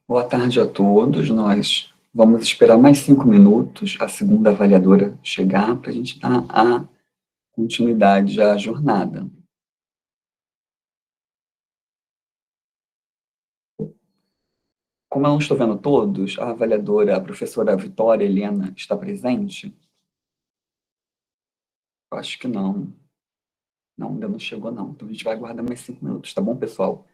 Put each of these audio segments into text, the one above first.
Boa tarde a todos. Nós vamos esperar mais 5 minutos a segunda avaliadora chegar para a gente dar a continuidade à jornada. Como eu não estou vendo todos, a avaliadora, a professora Vitória Helena, está presente? Eu acho que não. Não, ainda não chegou, não. Então a gente vai aguardar mais 5 minutos, tá bom, pessoal?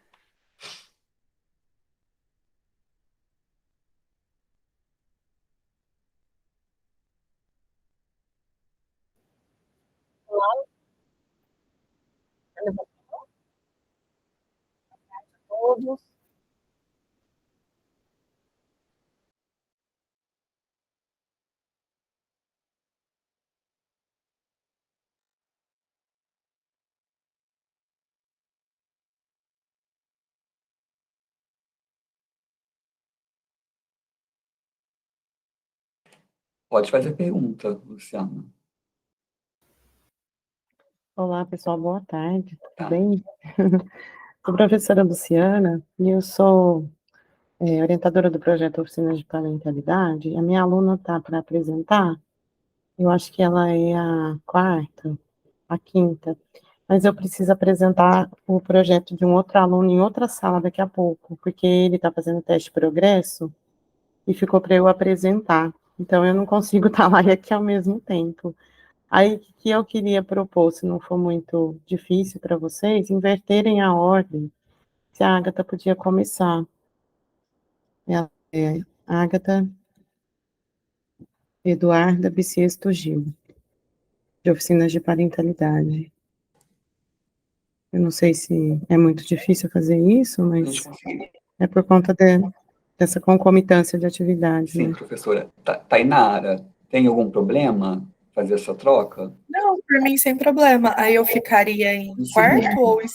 Todos. Pode fazer pergunta, Luciana. Olá, pessoal, boa tarde, tudo Tá. bem? Sou a professora Luciana e eu sou orientadora do projeto Oficinas de Parentalidade. A minha aluna está para apresentar, eu acho que ela é a quarta, a quinta, mas eu preciso apresentar o projeto de um outro aluno em outra sala daqui a pouco, porque ele está fazendo teste de progresso e ficou para eu apresentar. Então, eu não consigo estar lá e aqui ao mesmo tempo. Aí, o que eu queria propor, se não for muito difícil para vocês, inverterem a ordem, se a Agatha podia começar. Ela é Agatha Eduarda Bissiesto Gil, de Oficinas de Parentalidade. Eu não sei se é muito difícil fazer isso, A gente mas conseguiu. é por conta dessa concomitância de atividades, Sim, né? professora. Tainara, tem algum problema fazer essa troca? Não, por mim sem problema. Aí eu ficaria em Em quarto segundo. ou em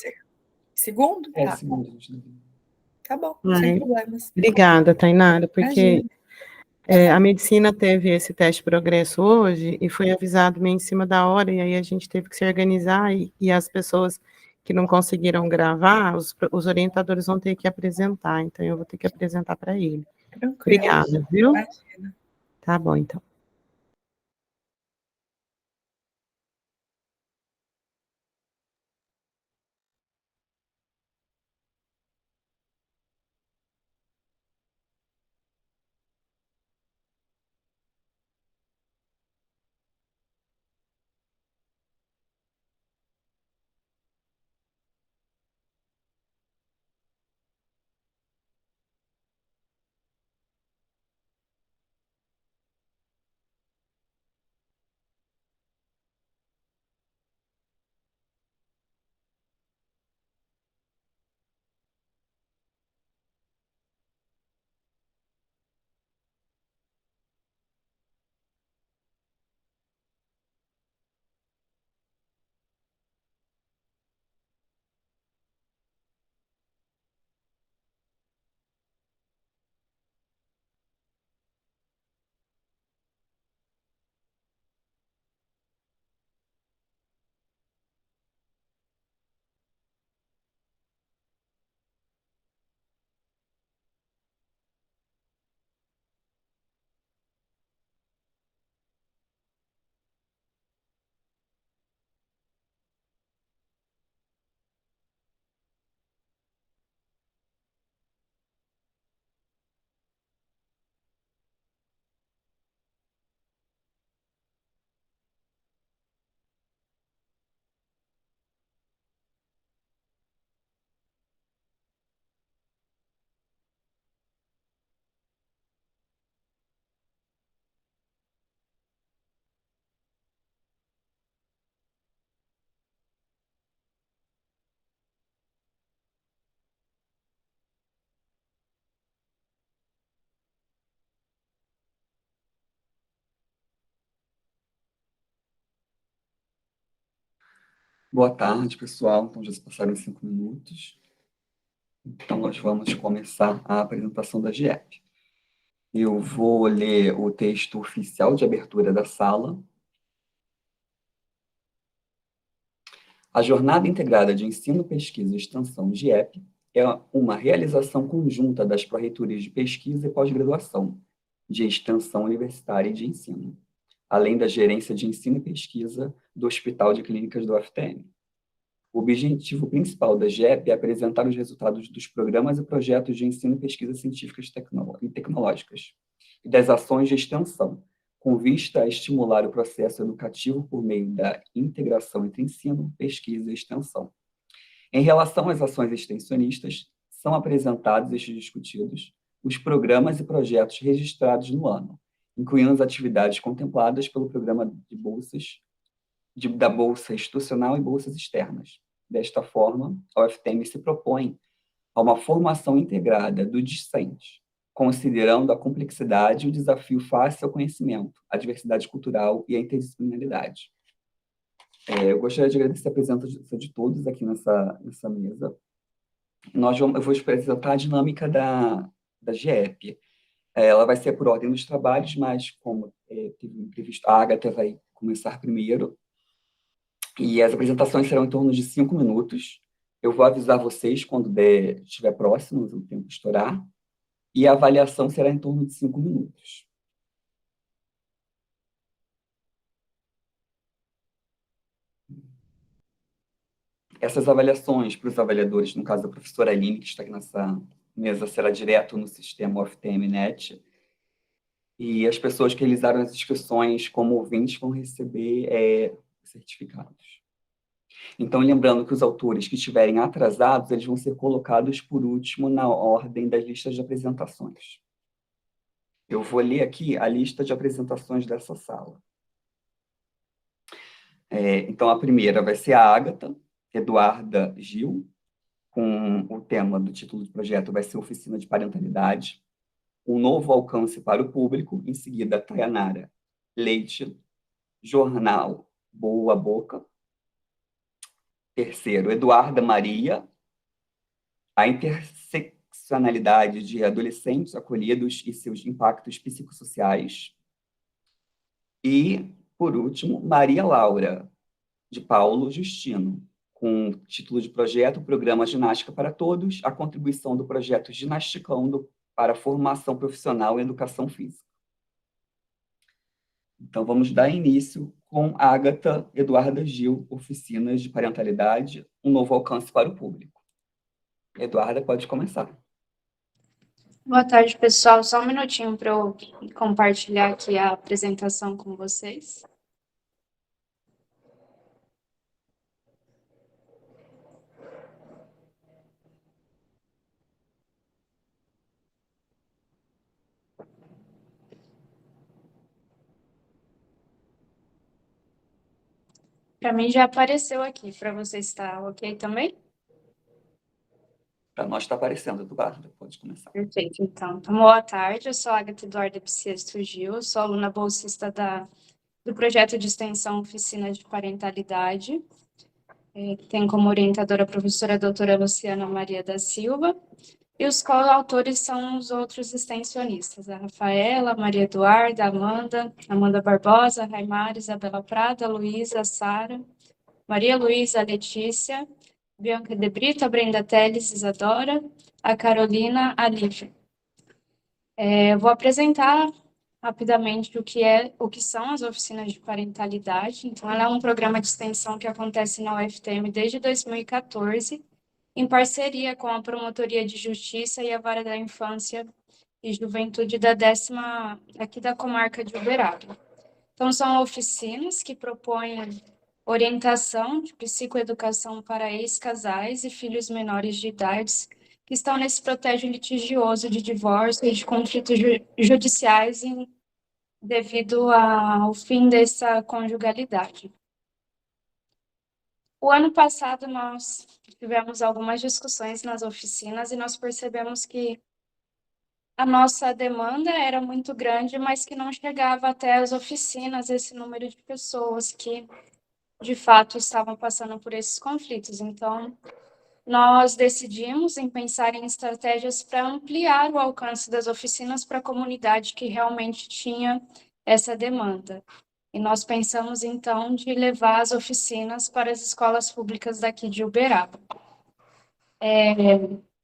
segundo? É, Tá, segundo, gente. tá bom, sem Ai, problemas. obrigada, Tainara, porque Imagina. a medicina teve esse teste de progresso hoje e foi avisado meio em cima da hora, e aí a gente teve que se organizar e as pessoas que não conseguiram gravar, os orientadores vão ter que apresentar, então eu vou ter que apresentar para ele. Tranquilo. Obrigada, viu? Imagina. Tá bom, então. Boa tarde, pessoal. Então, já se passaram 5 minutos. Então, nós vamos começar a apresentação da GIEP. Eu vou ler o texto oficial de abertura da sala. A Jornada Integrada de Ensino, Pesquisa e Extensão, GIEP, é uma realização conjunta das pró-reitorias de pesquisa e pós-graduação, de extensão universitária e de ensino, além da gerência de ensino e pesquisa do Hospital de Clínicas do UFTM. O objetivo principal da GEP é apresentar os resultados dos programas e projetos de ensino e pesquisa científicas e tecnológicas e das ações de extensão, com vista a estimular o processo educativo por meio da integração entre ensino, pesquisa e extensão. Em relação às ações extensionistas, são apresentados e discutidos os programas e projetos registrados no ano, incluindo as atividades contempladas pelo programa de bolsas, da Bolsa Institucional e bolsas externas. Desta forma, a UFTM se propõe a uma formação integrada do discente, considerando a complexidade e o desafio face ao conhecimento, a diversidade cultural e a interdisciplinaridade. Eu gostaria de agradecer a presença de todos aqui nessa mesa. Eu vou apresentar a dinâmica da GEP. Ela vai ser por ordem dos trabalhos, mas como teve um imprevisto, a Agatha vai começar primeiro, e as apresentações serão em torno de 5 minutos. Eu vou avisar vocês quando estiver próximo, o tempo estourar, e a avaliação será em torno de 5 minutos. Essas avaliações para os avaliadores, no caso da professora Aline, que está aqui nessa mesa, será direto no sistema UFTM-NET, e as pessoas que realizaram as inscrições como ouvintes vão receber certificados. Então, lembrando que os autores que estiverem atrasados, eles vão ser colocados por último na ordem das listas de apresentações. Eu vou ler aqui a lista de apresentações dessa sala. Então, a primeira vai ser a Agatha Eduarda Gil, com o tema do título do projeto vai ser Oficina de Parentalidade, um novo alcance para o público. Em seguida, Tayanara Leite, Jornal Boa Boca. Terceiro, Eduarda Maria, a interseccionalidade de adolescentes acolhidos e seus impactos psicossociais. E, por último, Maria Laura, de Paulo Justino, com o título de projeto Programa Ginástica para Todos, a contribuição do projeto Ginasticando para a formação profissional e educação física. Então, vamos dar início com Agatha Eduarda Gil, Oficinas de Parentalidade, um novo alcance para o público. Eduarda, pode começar. Boa tarde, pessoal. Só um minutinho para eu compartilhar aqui a apresentação com vocês. Para mim já apareceu aqui, para vocês está ok também? Para nós está aparecendo, Eduarda, pode começar. Perfeito, então. Boa tarde, eu sou a Agatha Eduarda Biciesto Gil, sou aluna bolsista do projeto de extensão Oficina de Parentalidade. Tenho como orientadora a professora doutora Luciana Maria da Silva, e os coautores são os outros extensionistas, a Rafaela, Maria Eduarda, Amanda Barbosa, Raimara, Isabela Prada, Luísa, Sara, Maria Luísa, Letícia, Bianca de Brito, a Brenda Teles, Isadora, a Carolina, a Lívia. Eu vou apresentar rapidamente o que são as oficinas de parentalidade. Então, ela é um programa de extensão que acontece na UFTM desde 2014, em parceria com a Promotoria de Justiça e a Vara da Infância e Juventude da 10ª, aqui da comarca de Uberaba. Então, são oficinas que propõem orientação de psicoeducação para ex-casais e filhos menores de idades que estão nesse protejo litigioso de divórcio e de conflitos judiciais devido ao fim dessa conjugalidade. O ano passado, nós tivemos algumas discussões nas oficinas e nós percebemos que a nossa demanda era muito grande, mas que não chegava até as oficinas esse número de pessoas que, de fato, estavam passando por esses conflitos. Então, nós decidimos em pensar em estratégias para ampliar o alcance das oficinas para a comunidade que realmente tinha essa demanda. E nós pensamos, então, de levar as oficinas para as escolas públicas daqui de Uberaba.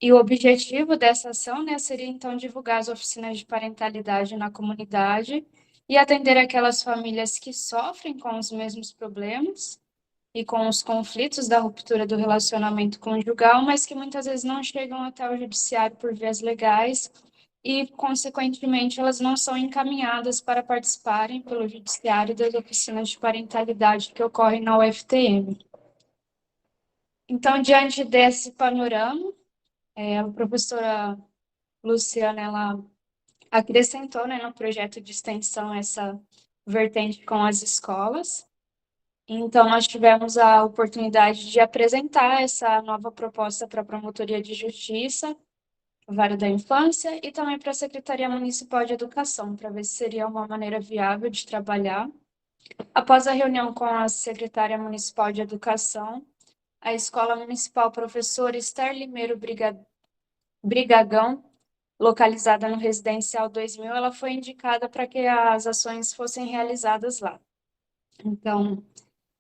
E o objetivo dessa ação, né, seria, então, divulgar as oficinas de parentalidade na comunidade e atender aquelas famílias que sofrem com os mesmos problemas e com os conflitos da ruptura do relacionamento conjugal, mas que muitas vezes não chegam até o judiciário por vias legais e, consequentemente, elas não são encaminhadas para participarem pelo judiciário das oficinas de parentalidade que ocorrem na UFTM. Então, diante desse panorama, a professora Luciana, ela acrescentou, né, no projeto de extensão essa vertente com as escolas. Então, nós tivemos a oportunidade de apresentar essa nova proposta para a Promotoria de Justiça, Vara da Infância, e também para a Secretaria Municipal de Educação, para ver se seria uma maneira viável de trabalhar. Após a reunião com a Secretária Municipal de Educação, a Escola Municipal Professor Esther Limeiro Brigagão, localizada no Residencial 2000, ela foi indicada para que as ações fossem realizadas lá. Então,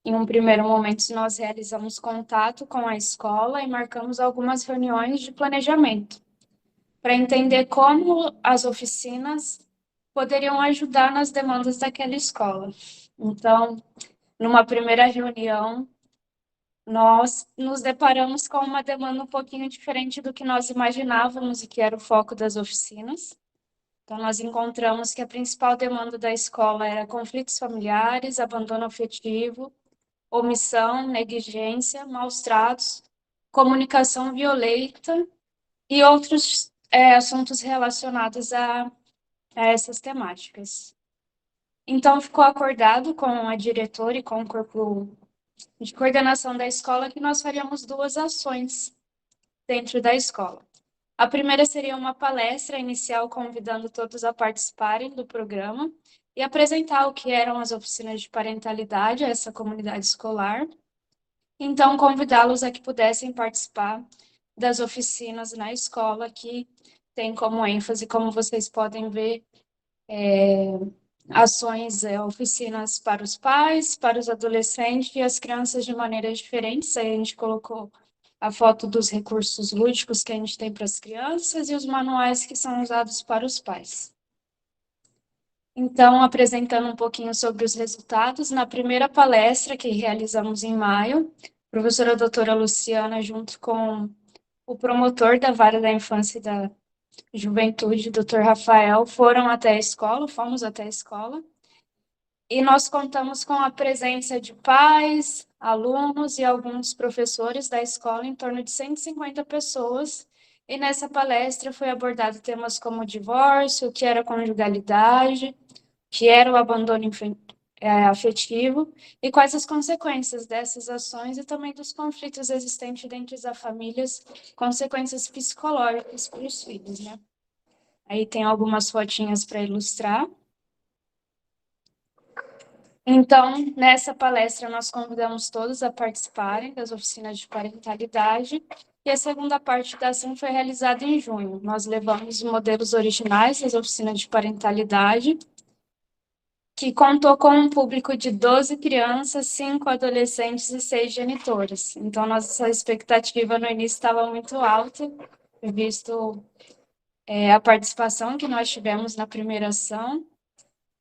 em um primeiro momento, nós realizamos contato com a escola e marcamos algumas reuniões de planejamento, para entender como as oficinas poderiam ajudar nas demandas daquela escola. Então, numa primeira reunião, nós nos deparamos com uma demanda um pouquinho diferente do que nós imaginávamos e que era o foco das oficinas. Então, nós encontramos que a principal demanda da escola era conflitos familiares, abandono afetivo, omissão, negligência, maus tratos, comunicação violenta e outros assuntos relacionados a essas temáticas. Então, ficou acordado com a diretora e com o corpo de coordenação da escola que nós faríamos 2 ações dentro da escola. A primeira seria uma palestra inicial convidando todos a participarem do programa e apresentar o que eram as oficinas de parentalidade a essa comunidade escolar. Então, convidá-los a que pudessem participar das oficinas na escola, que tem como ênfase, como vocês podem ver, ações, oficinas para os pais, para os adolescentes e as crianças de maneiras diferentes. Aí a gente colocou a foto dos recursos lúdicos que a gente tem para as crianças e os manuais que são usados para os pais. Então, apresentando um pouquinho sobre os resultados, na primeira palestra que realizamos em maio, a professora doutora Luciana, junto com o promotor da Vara da Infância e da Juventude, Dr. Rafael, fomos até a escola, e nós contamos com a presença de pais, alunos e alguns professores da escola, em torno de 150 pessoas, e nessa palestra foi abordado temas como divórcio, o que era conjugalidade, o que era o abandono afetivo, e quais as consequências dessas ações e também dos conflitos existentes dentro das famílias, consequências psicológicas para os filhos, né? Aí tem algumas fotinhas para ilustrar. Então, nessa palestra, nós convidamos todos a participarem das oficinas de parentalidade, e a segunda parte da ação foi realizada em junho. Nós levamos os modelos originais das oficinas de parentalidade, que contou com um público de 12 crianças, 5 adolescentes e 6 genitores. Então, nossa expectativa no início estava muito alta, visto a participação que nós tivemos na primeira ação.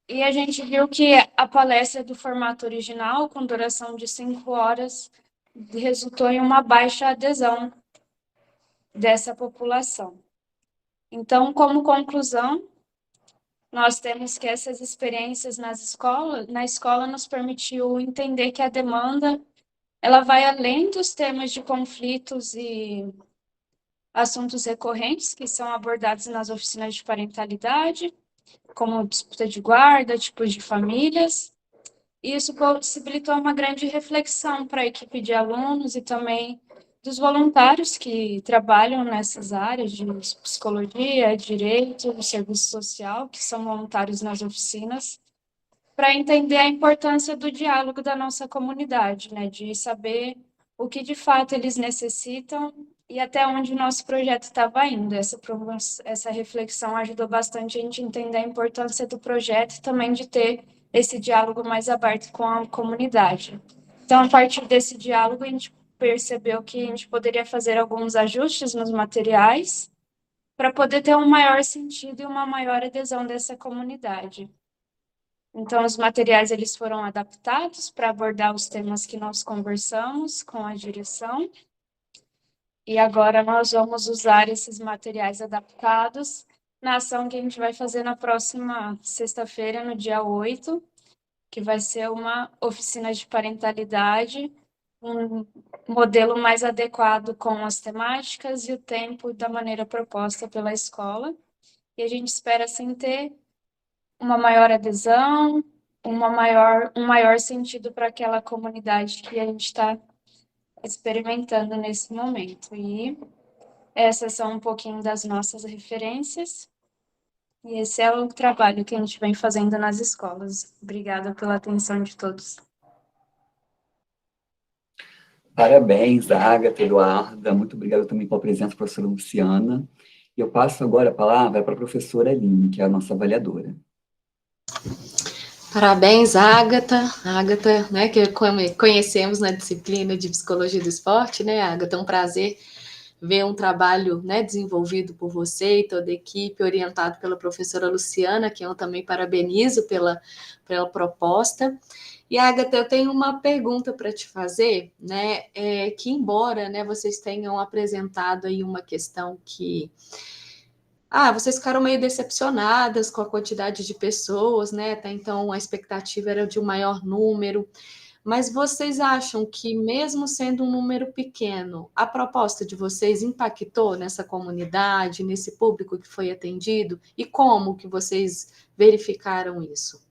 E a gente viu que a palestra do formato original, com duração de 5 horas, resultou em uma baixa adesão dessa população. Então, como conclusão, nós temos que essas experiências na escola nos permitiu entender que a demanda ela vai além dos temas de conflitos e assuntos recorrentes que são abordados nas oficinas de parentalidade, como disputa de guarda, tipos de famílias. E isso possibilitou uma grande reflexão para a equipe de alunos e também dos voluntários que trabalham nessas áreas de psicologia, direito, serviço social, que são voluntários nas oficinas, para entender a importância do diálogo da nossa comunidade, né, de saber o que de fato eles necessitam e até onde o nosso projeto estava indo. Essa reflexão ajudou bastante a gente entender a importância do projeto e também de ter esse diálogo mais aberto com a comunidade. Então, a partir desse diálogo, a gente percebeu que a gente poderia fazer alguns ajustes nos materiais para poder ter um maior sentido e uma maior adesão dessa comunidade. Então, os materiais eles foram adaptados para abordar os temas que nós conversamos com a direção. E agora nós vamos usar esses materiais adaptados na ação que a gente vai fazer na próxima sexta-feira, no dia 8, que vai ser uma oficina de parentalidade, um modelo mais adequado com as temáticas e o tempo da maneira proposta pela escola. E a gente espera, assim, ter uma maior adesão, um maior sentido para aquela comunidade que a gente está experimentando nesse momento. E essas são um pouquinho das nossas referências. E esse é o trabalho que a gente vem fazendo nas escolas. Obrigada pela atenção de todos. Parabéns, Agatha, Eduarda. Muito obrigado também pela presença, professora Luciana. E eu passo agora a palavra para a professora Aline, que é a nossa avaliadora. Parabéns, Agatha. Agatha, né, que conhecemos na disciplina de Psicologia do Esporte, né, Agatha? É um prazer ver um trabalho, né, desenvolvido por você e toda a equipe, orientado pela professora Luciana, que eu também parabenizo pela proposta. E, Agatha, eu tenho uma pergunta para te fazer, né, que embora, né, vocês tenham apresentado aí uma questão que vocês ficaram meio decepcionadas com a quantidade de pessoas, né? Até então a expectativa era de um maior número. Mas vocês acham que, mesmo sendo um número pequeno, a proposta de vocês impactou nessa comunidade, nesse público que foi atendido? E como que vocês verificaram isso?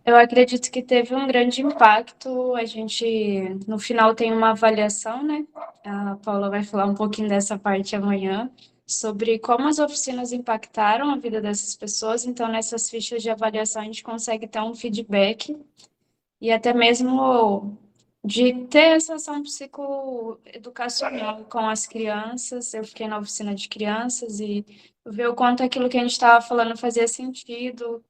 Eu acredito que teve um grande impacto. A gente, no final, tem uma avaliação, né? A Paula vai falar um pouquinho dessa parte amanhã, sobre como as oficinas impactaram a vida dessas pessoas. Então, nessas fichas de avaliação, a gente consegue ter um feedback e até mesmo de ter essa ação psicoeducacional com as crianças. Eu fiquei na oficina de crianças e ver o quanto aquilo que a gente estava falando fazia sentido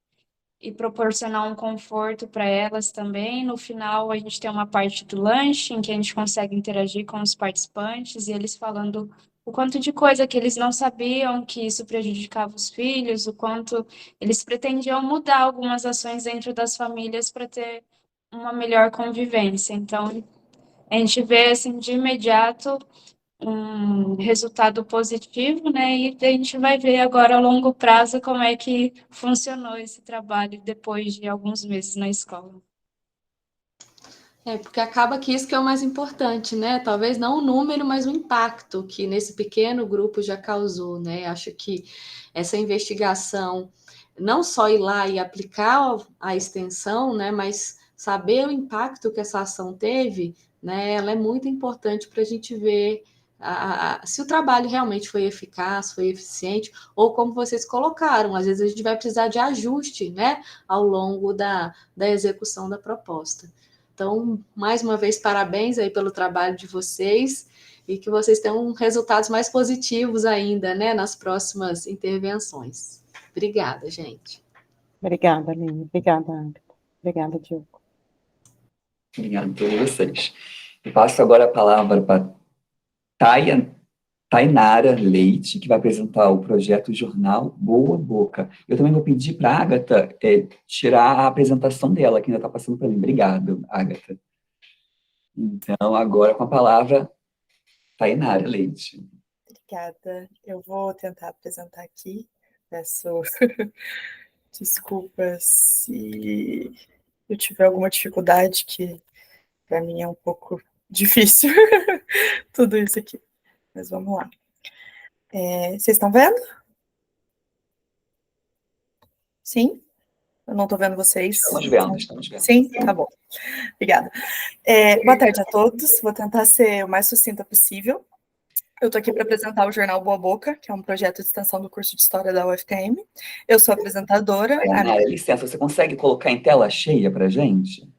e proporcionar um conforto para elas também. No final, a gente tem uma parte do lanche em que a gente consegue interagir com os participantes e eles falando o quanto de coisa que eles não sabiam que isso prejudicava os filhos, o quanto eles pretendiam mudar algumas ações dentro das famílias para ter uma melhor convivência. Então, a gente vê assim de imediato um resultado positivo, né? E a gente vai ver agora a longo prazo como é que funcionou esse trabalho depois de alguns meses na escola. Porque acaba que isso que é o mais importante, né? Talvez não o número, mas o impacto que nesse pequeno grupo já causou, né? Acho que essa investigação, não só ir lá e aplicar a extensão, né? Mas saber o impacto que essa ação teve, né? Ela é muito importante para a gente ver se o trabalho realmente foi eficaz, foi eficiente, ou como vocês colocaram, às vezes a gente vai precisar de ajuste, né? Ao longo da execução da proposta. Então, mais uma vez, parabéns aí pelo trabalho de vocês e que vocês tenham resultados mais positivos ainda, né, nas próximas intervenções. Obrigada, gente. Obrigada, Aline. Obrigada, Agatha. Obrigada, Diogo. Obrigado a todos vocês. E passo agora a palavra para Tainara Leite, que vai apresentar o projeto Jornal Boa Boca. Eu também vou pedir para a Agatha tirar a apresentação dela, que ainda está passando para mim. Obrigado, Agatha. Então, agora com a palavra, Tainara Leite. Obrigada. Eu vou tentar apresentar aqui. Peço desculpas se eu tiver alguma dificuldade, que para mim é um pouco difícil tudo isso aqui. Mas vamos lá. Vocês estão vendo? Sim? Eu não estou vendo vocês. Estamos vendo. Sim? Tá bom. Obrigada. Boa tarde a todos. Vou tentar ser o mais sucinta possível. Eu estou aqui para apresentar o Jornal Boa Boca, que é um projeto de extensão do curso de História da UFTM. Eu sou apresentadora. Tainara, licença, você consegue colocar em tela cheia para a gente?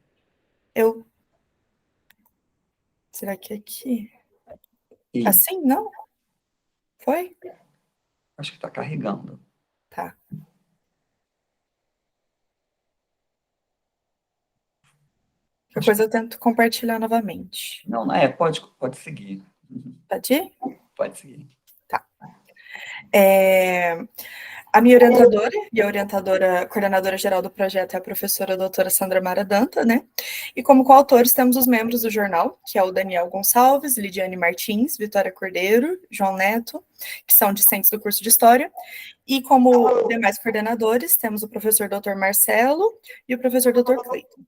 Será que é aqui? E Assim, não? Foi? acho que está carregando. Tá. Qualquer coisa eu tento compartilhar novamente. Não, pode seguir. Pode ir? Pode seguir. Tá. A minha orientadora e a coordenadora geral do projeto é a professora doutora Sandra Maradanta, né? E como coautores temos os membros do jornal, que é o Daniel Gonçalves, Lidiane Martins, Vitória Cordeiro, João Neto, que são discentes do curso de História. E como demais coordenadores, temos o professor Dr. Marcelo e o professor Dr. Cleiton.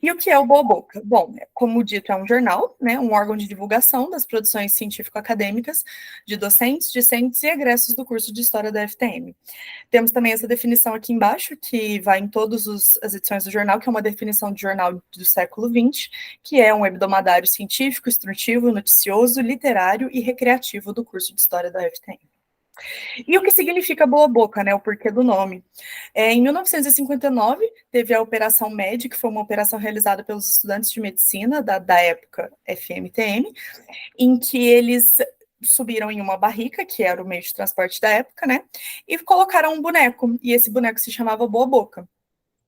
E o que é o Boa Boca? Bom, como dito, é um jornal, né, um órgão de divulgação das produções científico-acadêmicas de docentes, discentes e egressos do curso de História da FTM. Temos também essa definição aqui embaixo, que vai em todas as edições do jornal, que é uma definição de jornal do século XX, que é um hebdomadário científico, instrutivo, noticioso, literário e recreativo do curso de História da FTM. E o que significa Boa Boca, né? O porquê do nome. Em 1959, teve a Operação MED, que foi uma operação realizada pelos estudantes de medicina da época FMTM, em que eles subiram em uma barrica, que era o meio de transporte da época, né? E colocaram um boneco, e esse boneco se chamava Boa Boca.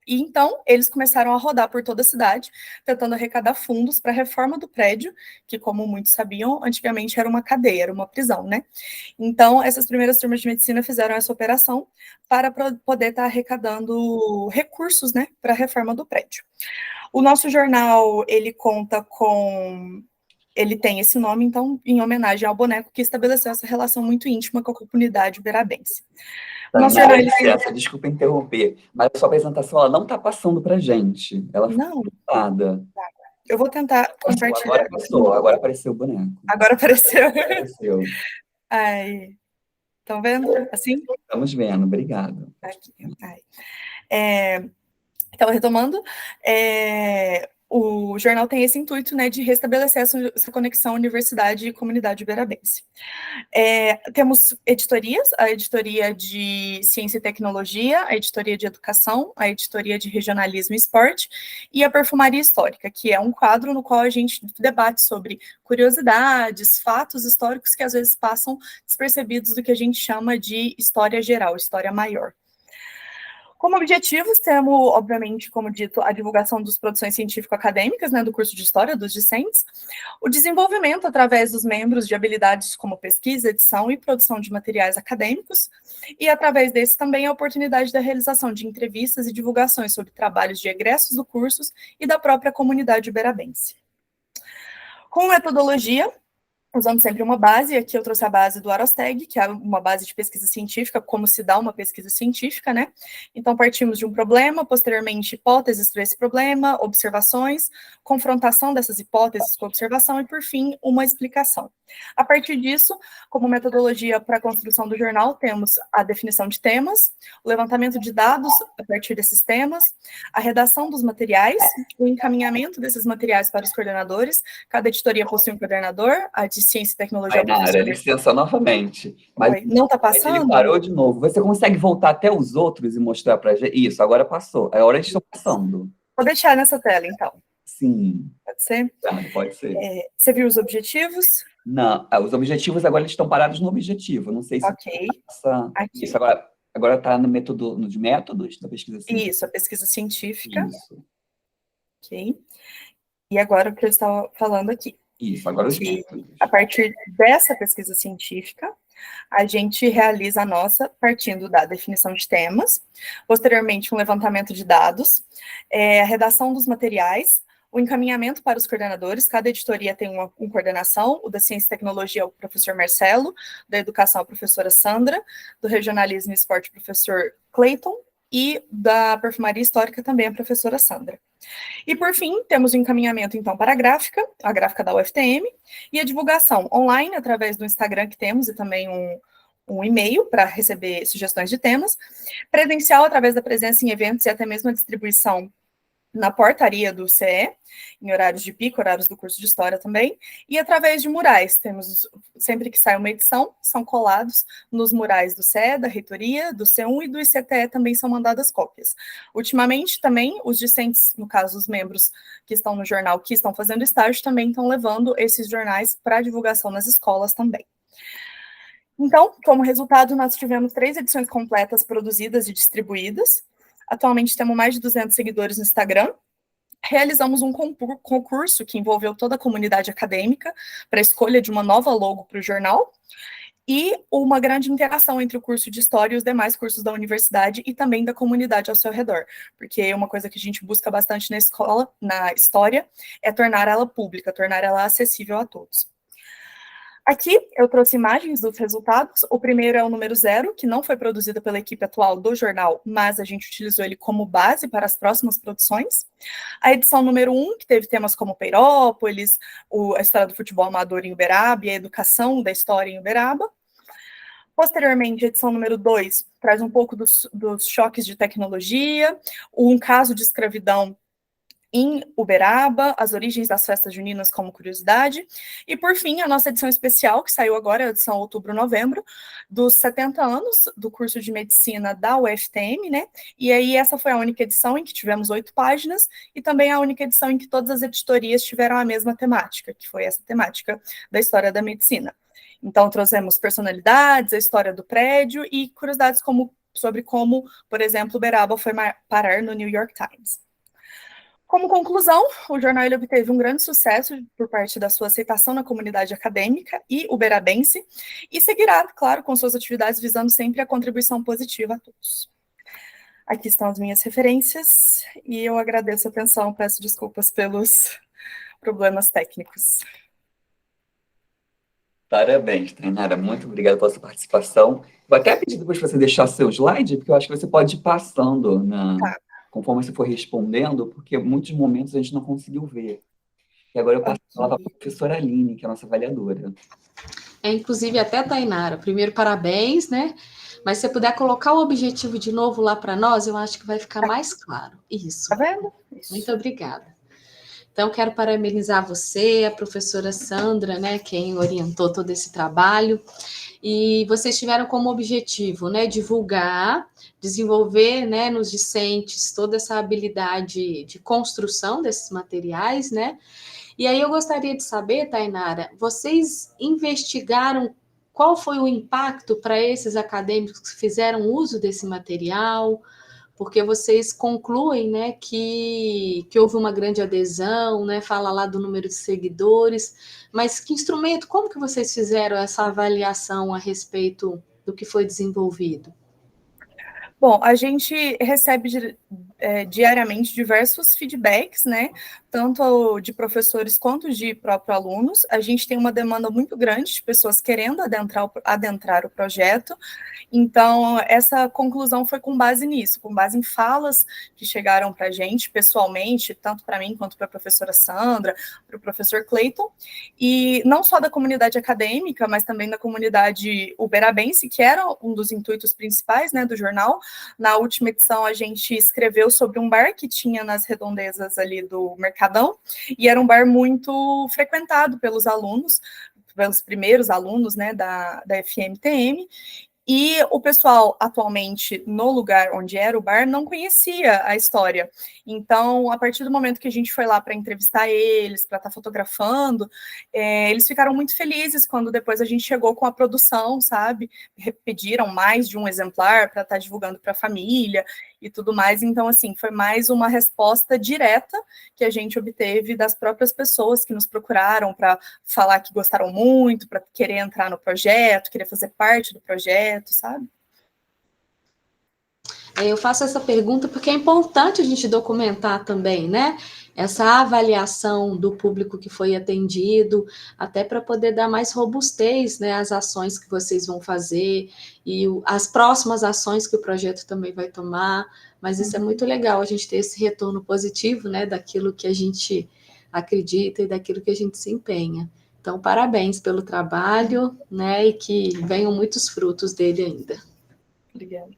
E então, eles começaram a rodar por toda a cidade, tentando arrecadar fundos para a reforma do prédio, que, como muitos sabiam, antigamente era uma cadeia, era uma prisão, né? Então, essas primeiras turmas de medicina fizeram essa operação para poder estar arrecadando recursos, né, para a reforma do prédio. O nosso jornal, ele tem esse nome, então, em homenagem ao boneco que estabeleceu essa relação muito íntima com a comunidade uberabense. Nossa, desculpa interromper, mas a sua apresentação ela não está passando para a gente. Ela foi montada. Eu vou tentar compartilhar. Agora passou, agora apareceu o boneco. Agora apareceu. Apareceu. Ai, estão vendo? Assim? Estamos vendo, obrigado. Aqui. Então, retomando, o jornal tem esse intuito, né, de restabelecer essa conexão universidade e comunidade uberabense. Temos editorias, a editoria de Ciência e Tecnologia, a editoria de Educação, a editoria de Regionalismo e Esporte e a Perfumaria Histórica, que é um quadro no qual a gente debate sobre curiosidades, fatos históricos que às vezes passam despercebidos do que a gente chama de história geral, história maior. Como objetivos, temos, obviamente, como dito, a divulgação das produções científico-acadêmicas, né, do curso de História, dos discentes, o desenvolvimento através dos membros de habilidades como pesquisa, edição e produção de materiais acadêmicos, e através desse também a oportunidade da realização de entrevistas e divulgações sobre trabalhos de egressos do curso e da própria comunidade uberabense. Com metodologia, usando sempre uma base, aqui eu trouxe a base do Arosteg, que é uma base de pesquisa científica, como se dá uma pesquisa científica, né? Então, partimos de um problema, posteriormente, hipóteses para esse problema, observações, confrontação dessas hipóteses com observação e, por fim, uma explicação. A partir disso, como metodologia para a construção do jornal, temos a definição de temas, o levantamento de dados a partir desses temas, a redação dos materiais, o encaminhamento desses materiais para os coordenadores, cada editoria possui um coordenador, a de Ciência e Tecnologia. Licença novamente. Mas não está passando? Ele parou de novo. Você consegue voltar até os outros e mostrar para a gente? Isso, agora passou. Agora eles estão passando. Vou deixar nessa tela, então. Sim. Pode ser? Pode ser. Você viu os objetivos? Não, os objetivos agora eles estão parados no objetivo. Não sei se passa... Aqui. Isso agora está no método, nos métodos da pesquisa científica. Isso, a pesquisa científica. Isso. Ok. E agora o que eu estava falando aqui. Isso, agora os métodos. A partir dessa pesquisa científica, a gente realiza a nossa partindo da definição de temas, posteriormente um levantamento de dados, a redação dos materiais, o encaminhamento para os coordenadores, cada editoria tem uma coordenação, o da Ciência e Tecnologia é o professor Marcelo, da Educação a professora Sandra, do Regionalismo e Esporte o professor Cleiton, e da Perfumaria Histórica também a professora Sandra. E, por fim, temos o encaminhamento, então, para a gráfica da UFTM, e a divulgação online, através do Instagram que temos, e também um e-mail para receber sugestões de temas, presencial, através da presença em eventos e até mesmo a distribuição na portaria do CE, em horários de pico, horários do curso de História também, e através de murais. Temos, sempre que sai uma edição, são colados nos murais do CE, da Reitoria, do C1 e do ICTE também são mandadas cópias. Ultimamente, também, os discentes, no caso, os membros que estão no jornal, que estão fazendo estágio, também estão levando esses jornais para divulgação nas escolas também. Então, como resultado, nós tivemos 3 edições completas produzidas e distribuídas. Atualmente temos mais de 200 seguidores no Instagram, realizamos um concurso que envolveu toda a comunidade acadêmica para a escolha de uma nova logo para o jornal, e uma grande interação entre o curso de História e os demais cursos da universidade e também da comunidade ao seu redor, porque uma coisa que a gente busca bastante na escola, na História, é tornar ela pública, tornar ela acessível a todos. Aqui eu trouxe imagens dos resultados. O primeiro é o número 0, que não foi produzido pela equipe atual do jornal, mas a gente utilizou ele como base para as próximas produções. A edição número 1, que teve temas como Peirópolis, a história do futebol amador em Uberaba e a educação da história em Uberaba. Posteriormente, a edição número 2 traz um pouco dos choques de tecnologia, um caso de escravidão em Uberaba, as origens das festas juninas como curiosidade, e por fim, a nossa edição especial, que saiu agora, a edição outubro-novembro, dos 70 anos do curso de medicina da UFTM, né, e aí essa foi a única edição em que tivemos 8 páginas, e também a única edição em que todas as editorias tiveram a mesma temática, que foi essa temática da história da medicina. Então, trouxemos personalidades, a história do prédio, e curiosidades sobre como, por exemplo, Uberaba foi parar no New York Times. Como conclusão, o jornal ele obteve um grande sucesso por parte da sua aceitação na comunidade acadêmica e uberabense, e seguirá, claro, com suas atividades visando sempre a contribuição positiva a todos. Aqui estão as minhas referências, e eu agradeço a atenção, peço desculpas pelos problemas técnicos. Parabéns, Tainara. Muito obrigado pela sua participação. Vou até pedir depois para você deixar seu slide, porque eu acho que você pode ir passando conforme você for respondendo, porque em muitos momentos a gente não conseguiu ver. E agora eu passo a palavra para a professora Aline, que é a nossa avaliadora. Inclusive, até Tainara, primeiro, parabéns, né? Mas se você puder colocar o objetivo de novo lá para nós, eu acho que vai ficar mais claro. Isso. Tá vendo? Isso. Muito obrigada. Então, quero parabenizar você, a professora Sandra, né, quem orientou todo esse trabalho. E vocês tiveram como objetivo, né, divulgar, desenvolver, né, nos discentes toda essa habilidade de construção desses materiais, né? E aí eu gostaria de saber, Tainara, vocês investigaram qual foi o impacto para esses acadêmicos que fizeram uso desse material? Porque vocês concluem, né, que houve uma grande adesão, né, fala lá do número de seguidores, mas que instrumento, como que vocês fizeram essa avaliação a respeito do que foi desenvolvido? Bom, a gente recebe diariamente diversos feedbacks, né, tanto de professores quanto de próprios alunos. A gente tem uma demanda muito grande de pessoas querendo adentrar o projeto. Então, essa conclusão foi com base nisso, com base em falas que chegaram para a gente pessoalmente, tanto para mim quanto para a professora Sandra, para o professor Clayton, e não só da comunidade acadêmica, mas também da comunidade uberabense, que era um dos intuitos principais, né, do jornal. Na última edição, a gente escreveu sobre um bar que tinha nas redondezas ali do Mercadão, e era um bar muito frequentado pelos alunos, pelos primeiros alunos, né, da FMTM, e o pessoal, atualmente, no lugar onde era o bar, não conhecia a história. Então, a partir do momento que a gente foi lá para entrevistar eles, para estar fotografando, eles ficaram muito felizes quando depois a gente chegou com a produção, sabe? Pediram mais de um exemplar para estar divulgando para a família e tudo mais. Então, assim, foi mais uma resposta direta que a gente obteve das próprias pessoas que nos procuraram para falar que gostaram muito, para querer entrar no projeto, querer fazer parte do projeto, sabe? Eu faço essa pergunta porque é importante a gente documentar também, né? Essa avaliação do público que foi atendido, até para poder dar mais robustez, né, às ações que vocês vão fazer e as próximas ações que o projeto também vai tomar. Mas isso é muito legal, a gente ter esse retorno positivo, né, daquilo que a gente acredita e daquilo que a gente se empenha. Então, parabéns pelo trabalho, né, e que venham muitos frutos dele ainda. Obrigada.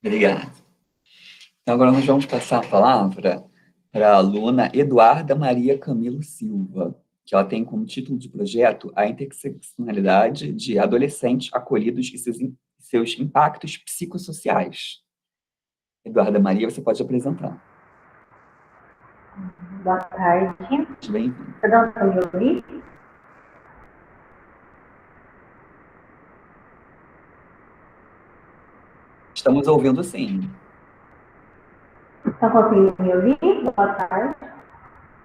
Obrigado. Então, agora nós vamos passar a palavra para a aluna Eduarda Maria Camilo Silva, que ela tem como título de projeto a interseccionalidade de adolescentes acolhidos e seus impactos psicossociais. Eduarda Maria, você pode apresentar. Boa tarde. Bem-vindo. Está dando para me ouvir? Estamos ouvindo sim. Estão conseguindo me ouvir? Boa tarde.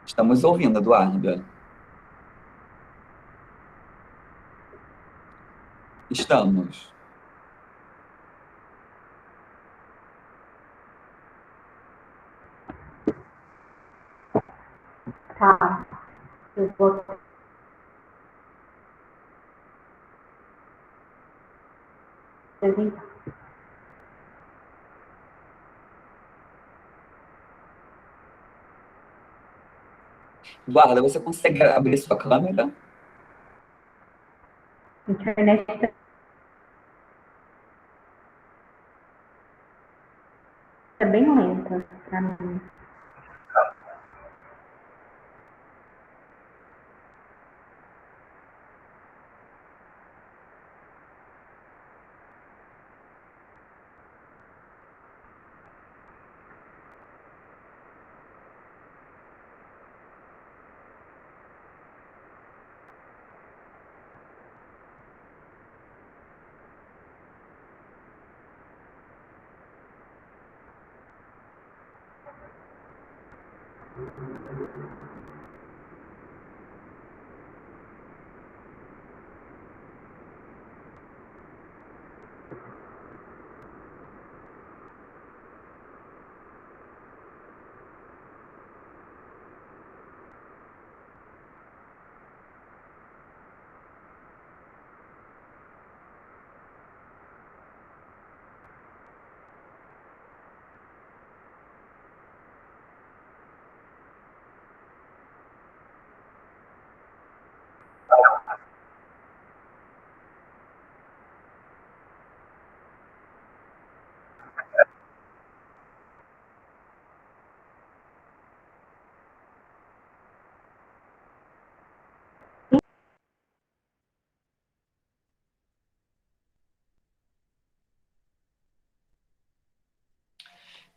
Estamos ouvindo, Eduarda. Estamos. Tá. Eu vou... Eduarda, você consegue abrir sua câmera? Internet é bem lenta para mim.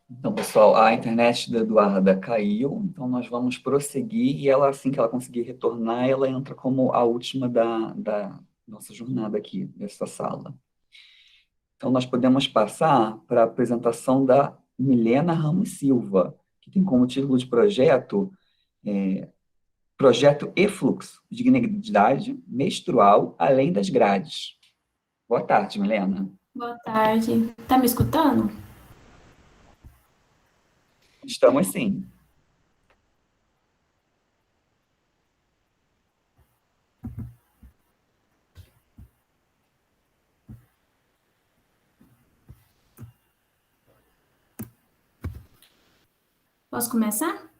Então, pessoal, a internet da Eduarda caiu, então nós vamos prosseguir e ela, assim que ela conseguir retornar, ela entra como a última da nossa jornada aqui, dessa sala. Então, nós podemos passar para a apresentação da Milena Ramos Silva, que tem como título de projeto Projeto E-Fluxo, Dignidade Menstrual Além das Grades. Boa tarde, Milena. Boa tarde. Tá me escutando? Estamos sim. Posso começar?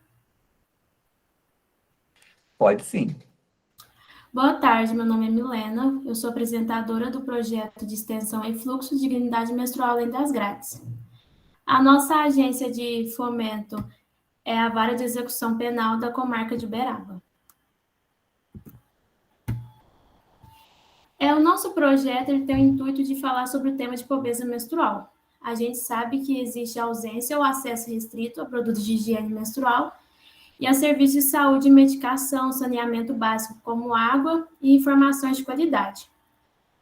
Pode sim. Boa tarde, meu nome é Milena, eu sou apresentadora do projeto de extensão e fluxo de dignidade menstrual além das grades. A nossa agência de fomento é a Vara de Execução Penal da Comarca de Uberaba. O nosso projeto ele tem o intuito de falar sobre o tema de pobreza menstrual. A gente sabe que existe ausência ou acesso restrito a produtos de higiene menstrual e a serviços de saúde, medicação, saneamento básico, como água e informações de qualidade.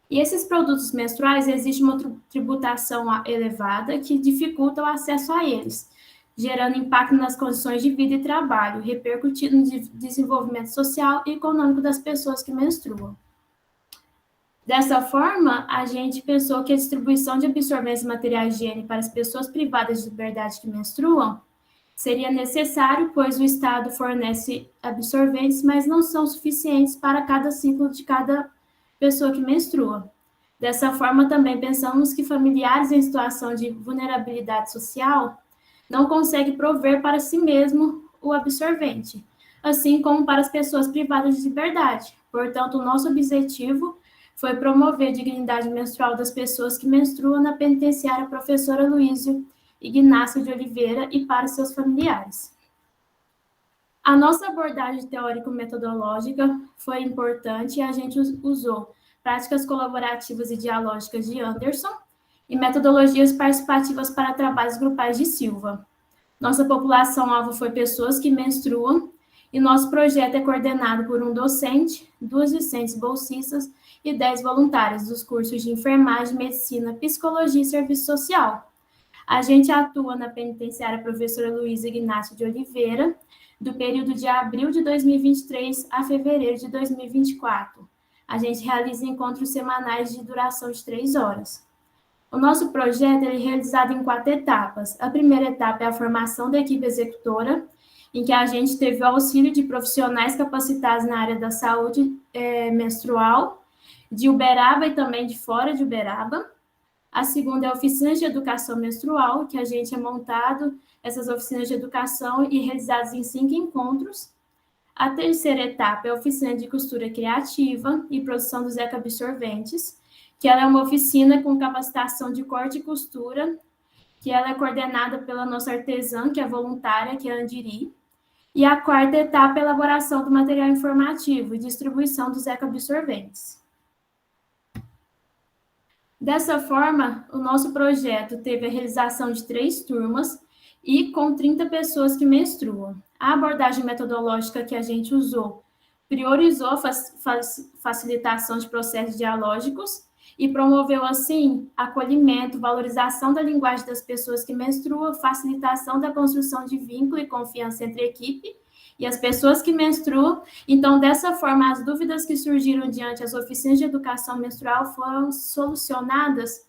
E esses produtos menstruais, existe uma tributação elevada que dificulta o acesso a eles, gerando impacto nas condições de vida e trabalho, repercutindo no desenvolvimento social e econômico das pessoas que menstruam. Dessa forma, a gente pensou que a distribuição de absorventes e materiais de higiene para as pessoas privadas de liberdade que menstruam seria necessário, pois o Estado fornece absorventes, mas não são suficientes para cada ciclo de cada pessoa que menstrua. Dessa forma, também pensamos que familiares em situação de vulnerabilidade social não conseguem prover para si mesmo o absorvente, assim como para as pessoas privadas de liberdade. Portanto, o nosso objetivo foi promover a dignidade menstrual das pessoas que menstruam na penitenciária Professora Luísio Ignácio de Oliveira e para seus familiares. A nossa abordagem teórico-metodológica foi importante e a gente usou práticas colaborativas e dialógicas de Anderson e metodologias participativas para trabalhos grupais de Silva. Nossa população-alvo foi pessoas que menstruam e nosso projeto é coordenado por um docente, 2 discentes bolsistas e 10 voluntários dos cursos de enfermagem, medicina, psicologia e serviço social. A gente atua na penitenciária Professora Luísa Ignácio de Oliveira, do período de abril de 2023 a fevereiro de 2024. A gente realiza encontros semanais de duração de 3 horas. O nosso projeto é realizado em 4 etapas. A primeira etapa é a formação da equipe executora, em que a gente teve o auxílio de profissionais capacitados na área da saúde menstrual, de Uberaba e também de fora de Uberaba. A segunda é a oficina de educação menstrual, que a gente é montado essas oficinas de educação e realizadas em 5 encontros. A terceira etapa é a oficina de costura criativa e produção dos ecoabsorventes, que ela é uma oficina com capacitação de corte e costura, que ela é coordenada pela nossa artesã, que é voluntária, que é a Andiri. E a quarta etapa é a elaboração do material informativo e distribuição dos ecoabsorventes. Dessa forma, o nosso projeto teve a realização de 3 turmas e com 30 pessoas que menstruam. A abordagem metodológica que a gente usou priorizou a facilitação de processos dialógicos e promoveu, assim, acolhimento, valorização da linguagem das pessoas que menstruam, facilitação da construção de vínculo e confiança entre a equipe e as pessoas que menstruam. Então, dessa forma, as dúvidas que surgiram diante as oficinas de educação menstrual foram solucionadas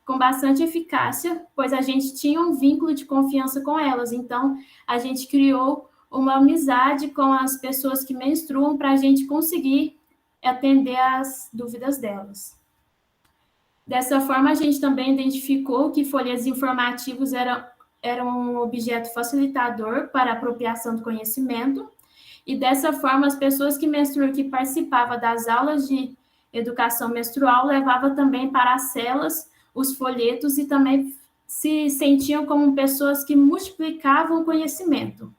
com bastante eficácia, pois a gente tinha um vínculo de confiança com elas. Então, a gente criou uma amizade com as pessoas que menstruam para a gente conseguir atender as dúvidas delas. Dessa forma, a gente também identificou que folhetos informativos eram um objeto facilitador para a apropriação do conhecimento, e dessa forma, as pessoas que menstruam, que participavam das aulas de educação menstrual, levavam também para as celas os folhetos e também se sentiam como pessoas que multiplicavam o conhecimento.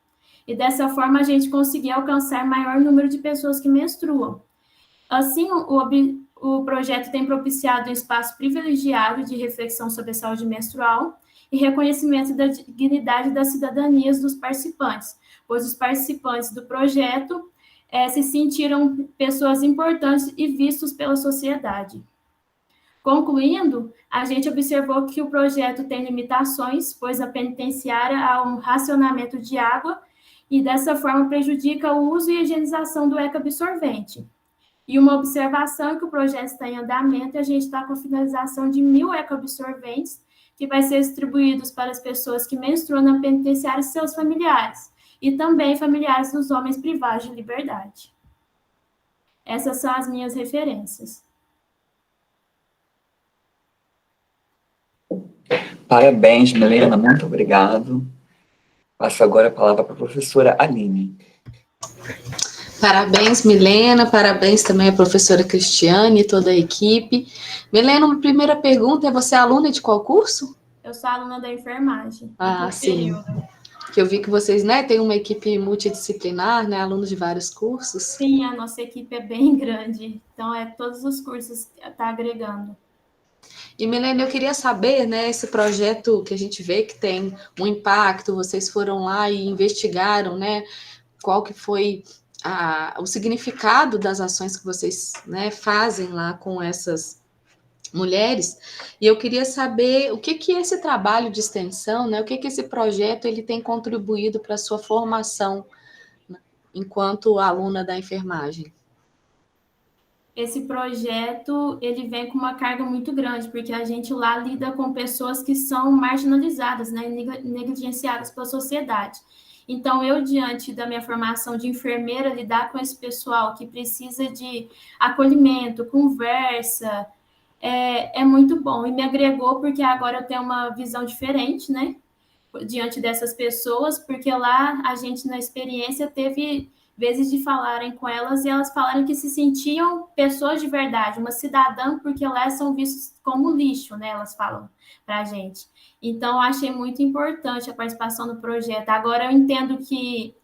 E dessa forma, a gente conseguia alcançar maior número de pessoas que menstruam. Assim, o projeto tem propiciado um espaço privilegiado de reflexão sobre a saúde menstrual e reconhecimento da dignidade das cidadanias dos participantes, pois os participantes do projeto se sentiram pessoas importantes e vistos pela sociedade. Concluindo, a gente observou que o projeto tem limitações, pois a penitenciária há um racionamento de água e, dessa forma, prejudica o uso e a higienização do ecoabsorvente. E uma observação é que o projeto está em andamento e a gente está com a finalização de 1.000 ecoabsorventes que vai ser distribuídos para as pessoas que menstruam na penitenciária e seus familiares, e também familiares dos homens privados de liberdade. Essas são as minhas referências. Parabéns, Milena, muito obrigado. Passo agora a palavra para a professora Aline. Parabéns, Milena, parabéns também à professora Cristiane e toda a equipe. Milena, uma primeira pergunta, você é aluna de qual curso? Eu sou aluna da enfermagem. Sim. Que eu vi que vocês, têm uma equipe multidisciplinar, alunos de vários cursos. Sim, a nossa equipe é bem grande, então todos os cursos está agregando. E, Milena, eu queria saber, esse projeto que a gente vê que tem um impacto, vocês foram lá e investigaram, qual que foi o significado das ações que vocês fazem lá com essas mulheres, e eu queria saber o que esse trabalho de extensão, o que esse projeto ele tem contribuído para a sua formação enquanto aluna da enfermagem. Esse projeto, ele vem com uma carga muito grande, porque a gente lá lida com pessoas que são marginalizadas, negligenciadas pela sociedade. Então, eu, diante da minha formação de enfermeira, lidar com esse pessoal que precisa de acolhimento, conversa, é muito bom. E me agregou porque agora eu tenho uma visão diferente, diante dessas pessoas, porque lá a gente, na experiência, teve vezes de falarem com elas e elas falaram que se sentiam pessoas de verdade, uma cidadã, porque lá são vistos como lixo, elas falam para a gente. Então, eu achei muito importante a participação no projeto. Agora, eu entendo que,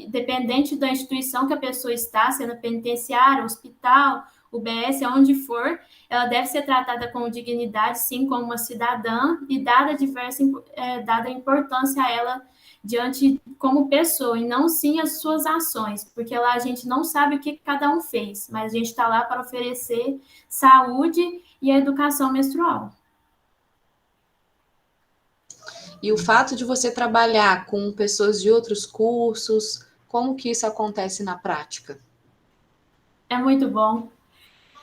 dependente da instituição que a pessoa está, sendo penitenciária, hospital, UBS, onde for, ela deve ser tratada com dignidade, sim, como uma cidadã, e dada a importância a ela diante como pessoa, e não sim as suas ações, porque lá a gente não sabe o que cada um fez, mas a gente está lá para oferecer saúde e a educação menstrual. E o fato de você trabalhar com pessoas de outros cursos, como que isso acontece na prática? É muito bom.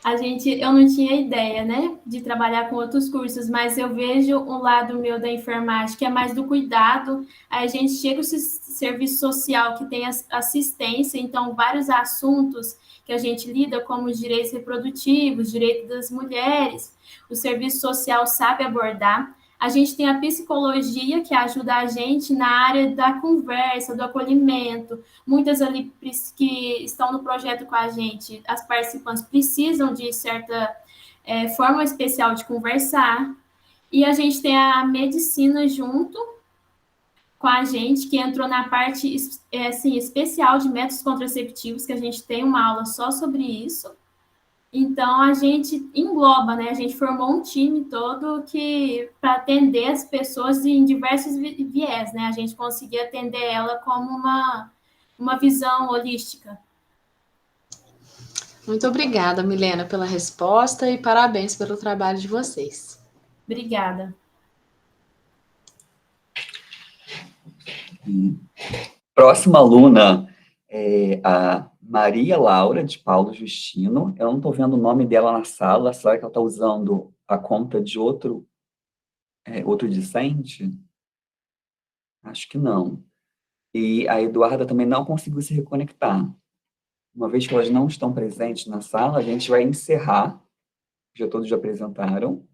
Eu não tinha ideia, né, de trabalhar com outros cursos, mas eu vejo um lado meu da enfermagem, que é mais do cuidado. Aí a gente chega o serviço social que tem assistência, então vários assuntos que a gente lida, como os direitos reprodutivos, direitos das mulheres, o serviço social sabe abordar. A gente tem a psicologia, que ajuda a gente na área da conversa, do acolhimento. Muitas ali que estão no projeto com a gente, as participantes precisam de certa forma especial de conversar. E a gente tem a medicina junto com a gente, que entrou na parte assim, especial de métodos contraceptivos, que a gente tem uma aula só sobre isso. Então, a gente engloba, né? A gente formou um time todo que para atender as pessoas em diversos viés, né? A gente conseguia atender ela como uma visão holística. Muito obrigada, Milena, pela resposta e parabéns pelo trabalho de vocês. Obrigada. Próxima aluna é a Maria Laura, de Paulo Justino. Eu não estou vendo o nome dela na sala. Será que ela está usando a conta de outro discente? Acho que não. E a Eduarda também não conseguiu se reconectar. Uma vez que elas não estão presentes na sala, a gente vai encerrar. Já todos já apresentaram.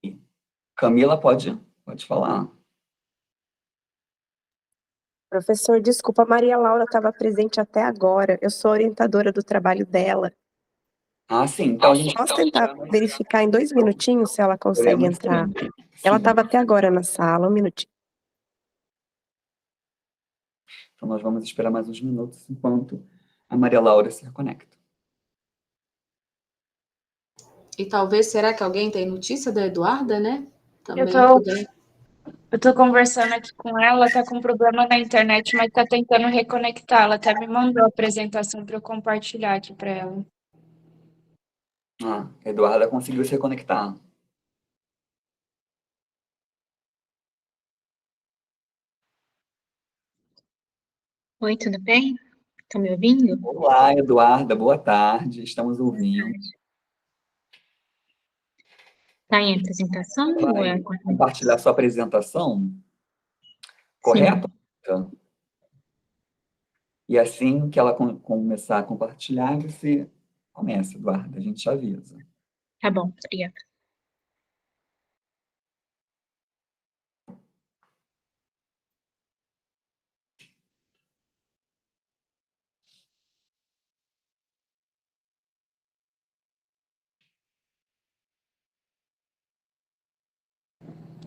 E Camila, pode falar. Professor, desculpa, a Maria Laura estava presente até agora. Eu sou orientadora do trabalho dela. Ah, sim. Então a gente Posso tentar verificar em 2 minutinhos se ela consegue podemos, entrar? sim. Ela Sim. estava até agora na sala, 1 minutinho. Então nós vamos esperar mais uns minutos enquanto a Maria Laura se reconecta. E talvez, será que alguém tem notícia da Eduarda, né? Também Eu tô conversando aqui com ela, tá com problema na internet, mas tá tentando reconectar. Ela até me mandou a apresentação para eu compartilhar aqui para ela. Ah, a Eduarda conseguiu se reconectar. Oi, tudo bem? Estão me ouvindo? Olá, Eduarda, boa tarde. Estamos ouvindo. Está em apresentação ou é Vai compartilhar sua apresentação? Correto? E assim que ela começar a compartilhar, você começa, Eduarda, a gente te avisa. Tá bom, obrigada.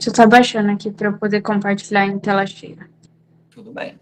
Você tá baixando aqui para eu poder compartilhar em tela cheia. Tudo bem.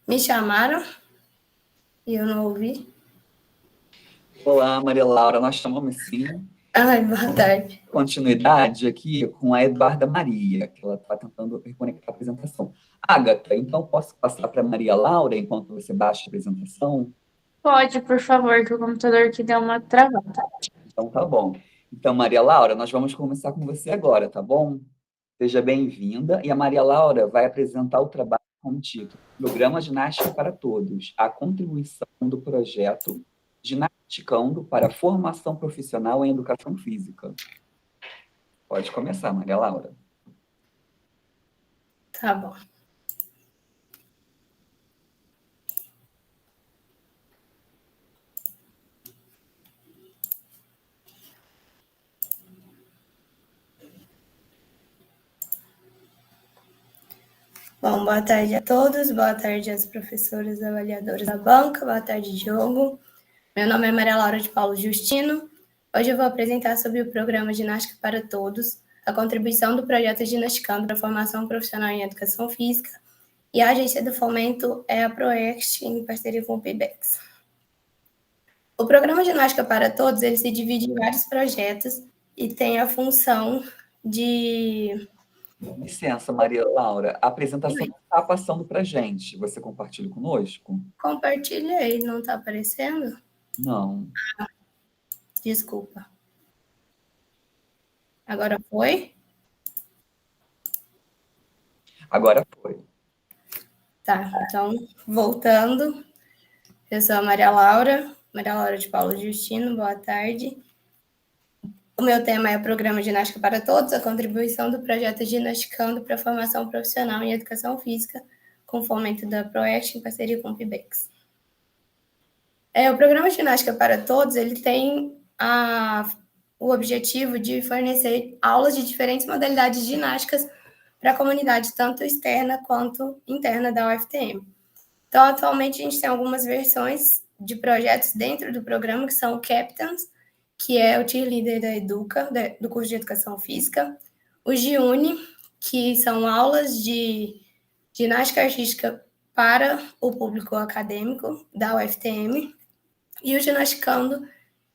Me chamaram e eu não ouvi. Olá, Maria Laura, nós chamamos sim. Ai, boa tarde. Continuidade aqui com a Eduarda Maria, que ela está tentando reconectar a apresentação. Ágata, então posso passar para a Maria Laura enquanto você baixa a apresentação? Pode, por favor, que o computador aqui deu uma travada. Então tá bom. Então, Maria Laura, nós vamos começar com você agora, tá bom? Seja bem-vinda. E a Maria Laura vai apresentar o trabalho com o título Programa Ginástica para Todos, a contribuição do projeto Ginasticando para a Formação Profissional em Educação Física. Pode começar, Maria Laura. Tá bom. Bom, boa tarde a todos, boa tarde aos professores avaliadores da banca, boa tarde, Diogo. Meu nome é Maria Laura de Paulo Justino. Hoje eu vou apresentar sobre o programa Ginástica para Todos, a contribuição do projeto Ginasticando para a Formação Profissional em Educação Física, e a agência do fomento é a ProExt, em parceria com o PIBEX. O programa Ginástica para Todos, ele se divide em vários projetos e tem a função de... Licença, Maria Laura. A apresentação está passando para a gente. Você compartilha conosco? Compartilhei, não está aparecendo? Não. Desculpa. Agora foi? Agora foi. Tá, então, voltando. Eu sou a Maria Laura de Paulo Justino, boa tarde. O meu tema é o Programa Ginástica para Todos, a contribuição do projeto Ginasticando para a Formação Profissional em Educação Física, com fomento da ProExt em parceria com o PIBEX. O Programa Ginástica para Todos, ele tem o objetivo de fornecer aulas de diferentes modalidades ginásticas para a comunidade, tanto externa quanto interna da UFTM. Então, atualmente, a gente tem algumas versões de projetos dentro do programa, que são o Captains, que é o cheerleader da Educa, do curso de Educação Física, o Giuni, que são aulas de ginástica artística para o público acadêmico da UFTM, e o Ginasticando,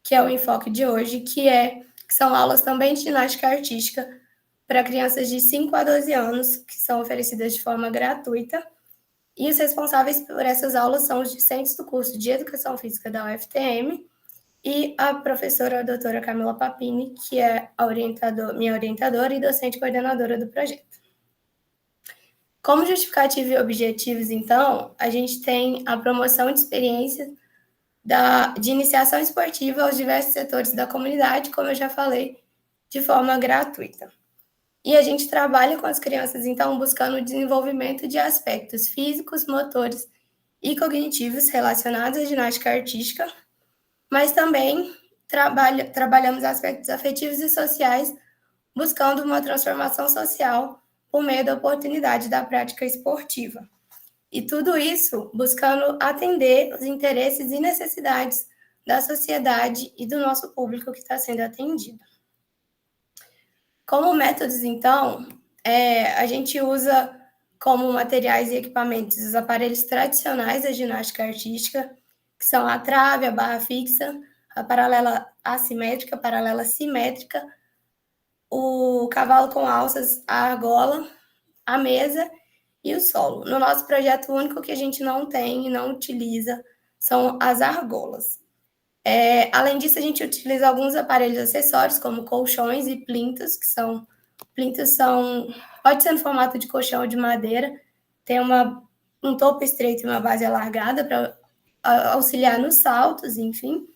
que é o enfoque de hoje, que são aulas também de ginástica artística para crianças de 5 a 12 anos, que são oferecidas de forma gratuita. E os responsáveis por essas aulas são os discentes do curso de Educação Física da UFTM e a professora a doutora Camila Papini, que é minha orientadora e docente coordenadora do projeto. Como justificativa e objetivos, então, a gente tem a promoção de experiência de iniciação esportiva aos diversos setores da comunidade, como eu já falei, de forma gratuita. E a gente trabalha com as crianças, então, buscando o desenvolvimento de aspectos físicos, motores e cognitivos relacionados à ginástica artística, mas também trabalhamos aspectos afetivos e sociais, buscando uma transformação social por meio da oportunidade da prática esportiva. E tudo isso buscando atender os interesses e necessidades da sociedade e do nosso público que está sendo atendido. Como métodos, então, a gente usa como materiais e equipamentos os aparelhos tradicionais da ginástica artística, que são a trave, a barra fixa, a paralela assimétrica, a paralela simétrica, o cavalo com alças, a argola, a mesa e o solo. No nosso projeto, o único que a gente não tem e não utiliza são as argolas. Além disso, a gente utiliza alguns aparelhos acessórios, como colchões e plintos, pode ser no formato de colchão ou de madeira, tem um topo estreito e uma base alargada para auxiliar nos saltos, enfim,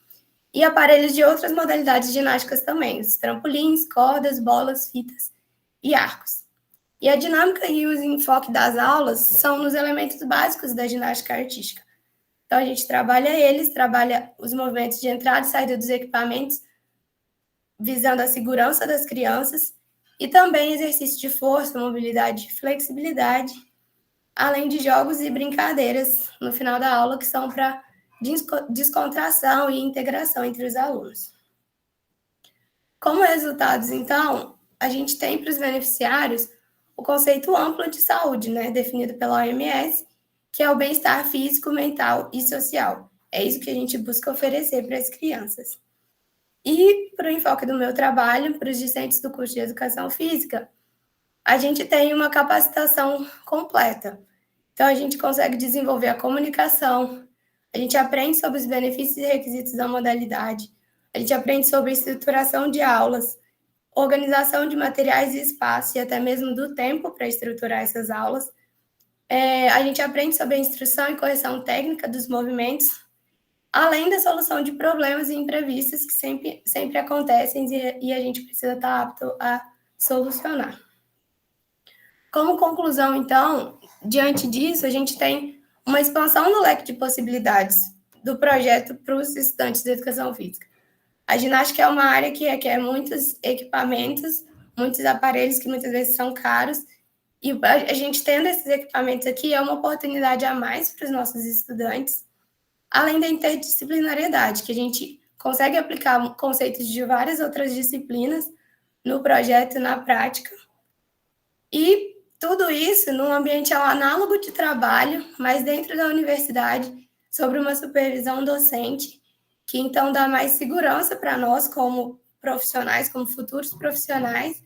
e aparelhos de outras modalidades ginásticas também, os trampolins, cordas, bolas, fitas e arcos. E a dinâmica e o enfoque das aulas são nos elementos básicos da ginástica artística. Então, a gente trabalha os movimentos de entrada e saída dos equipamentos, visando a segurança das crianças, e também exercício de força, mobilidade e flexibilidade, além de jogos e brincadeiras no final da aula, que são para descontração e integração entre os alunos. Como resultados, então, a gente tem para os beneficiários o conceito amplo de saúde, definido pela OMS, que é o bem-estar físico, mental e social. É isso que a gente busca oferecer para as crianças. E, para o enfoque do meu trabalho, para os discentes do curso de Educação Física, a gente tem uma capacitação completa. Então, a gente consegue desenvolver a comunicação, A gente aprende sobre os benefícios e requisitos da modalidade, a gente aprende sobre estruturação de aulas, organização de materiais e espaço, e até mesmo do tempo para estruturar essas aulas. A gente aprende sobre a instrução e correção técnica dos movimentos, além da solução de problemas e imprevistos que sempre acontecem e a gente precisa estar apto a solucionar. Como conclusão, então, diante disso, a gente tem uma expansão no leque de possibilidades do projeto para os estudantes de educação física. A ginástica é uma área que requer muitos equipamentos, muitos aparelhos que muitas vezes são caros, e a gente tendo esses equipamentos aqui é uma oportunidade a mais para os nossos estudantes, além da interdisciplinariedade, que a gente consegue aplicar conceitos de várias outras disciplinas no projeto e na prática. E tudo isso num ambiente análogo de trabalho, mas dentro da universidade, sobre uma supervisão docente, que então dá mais segurança para nós como profissionais, como futuros profissionais,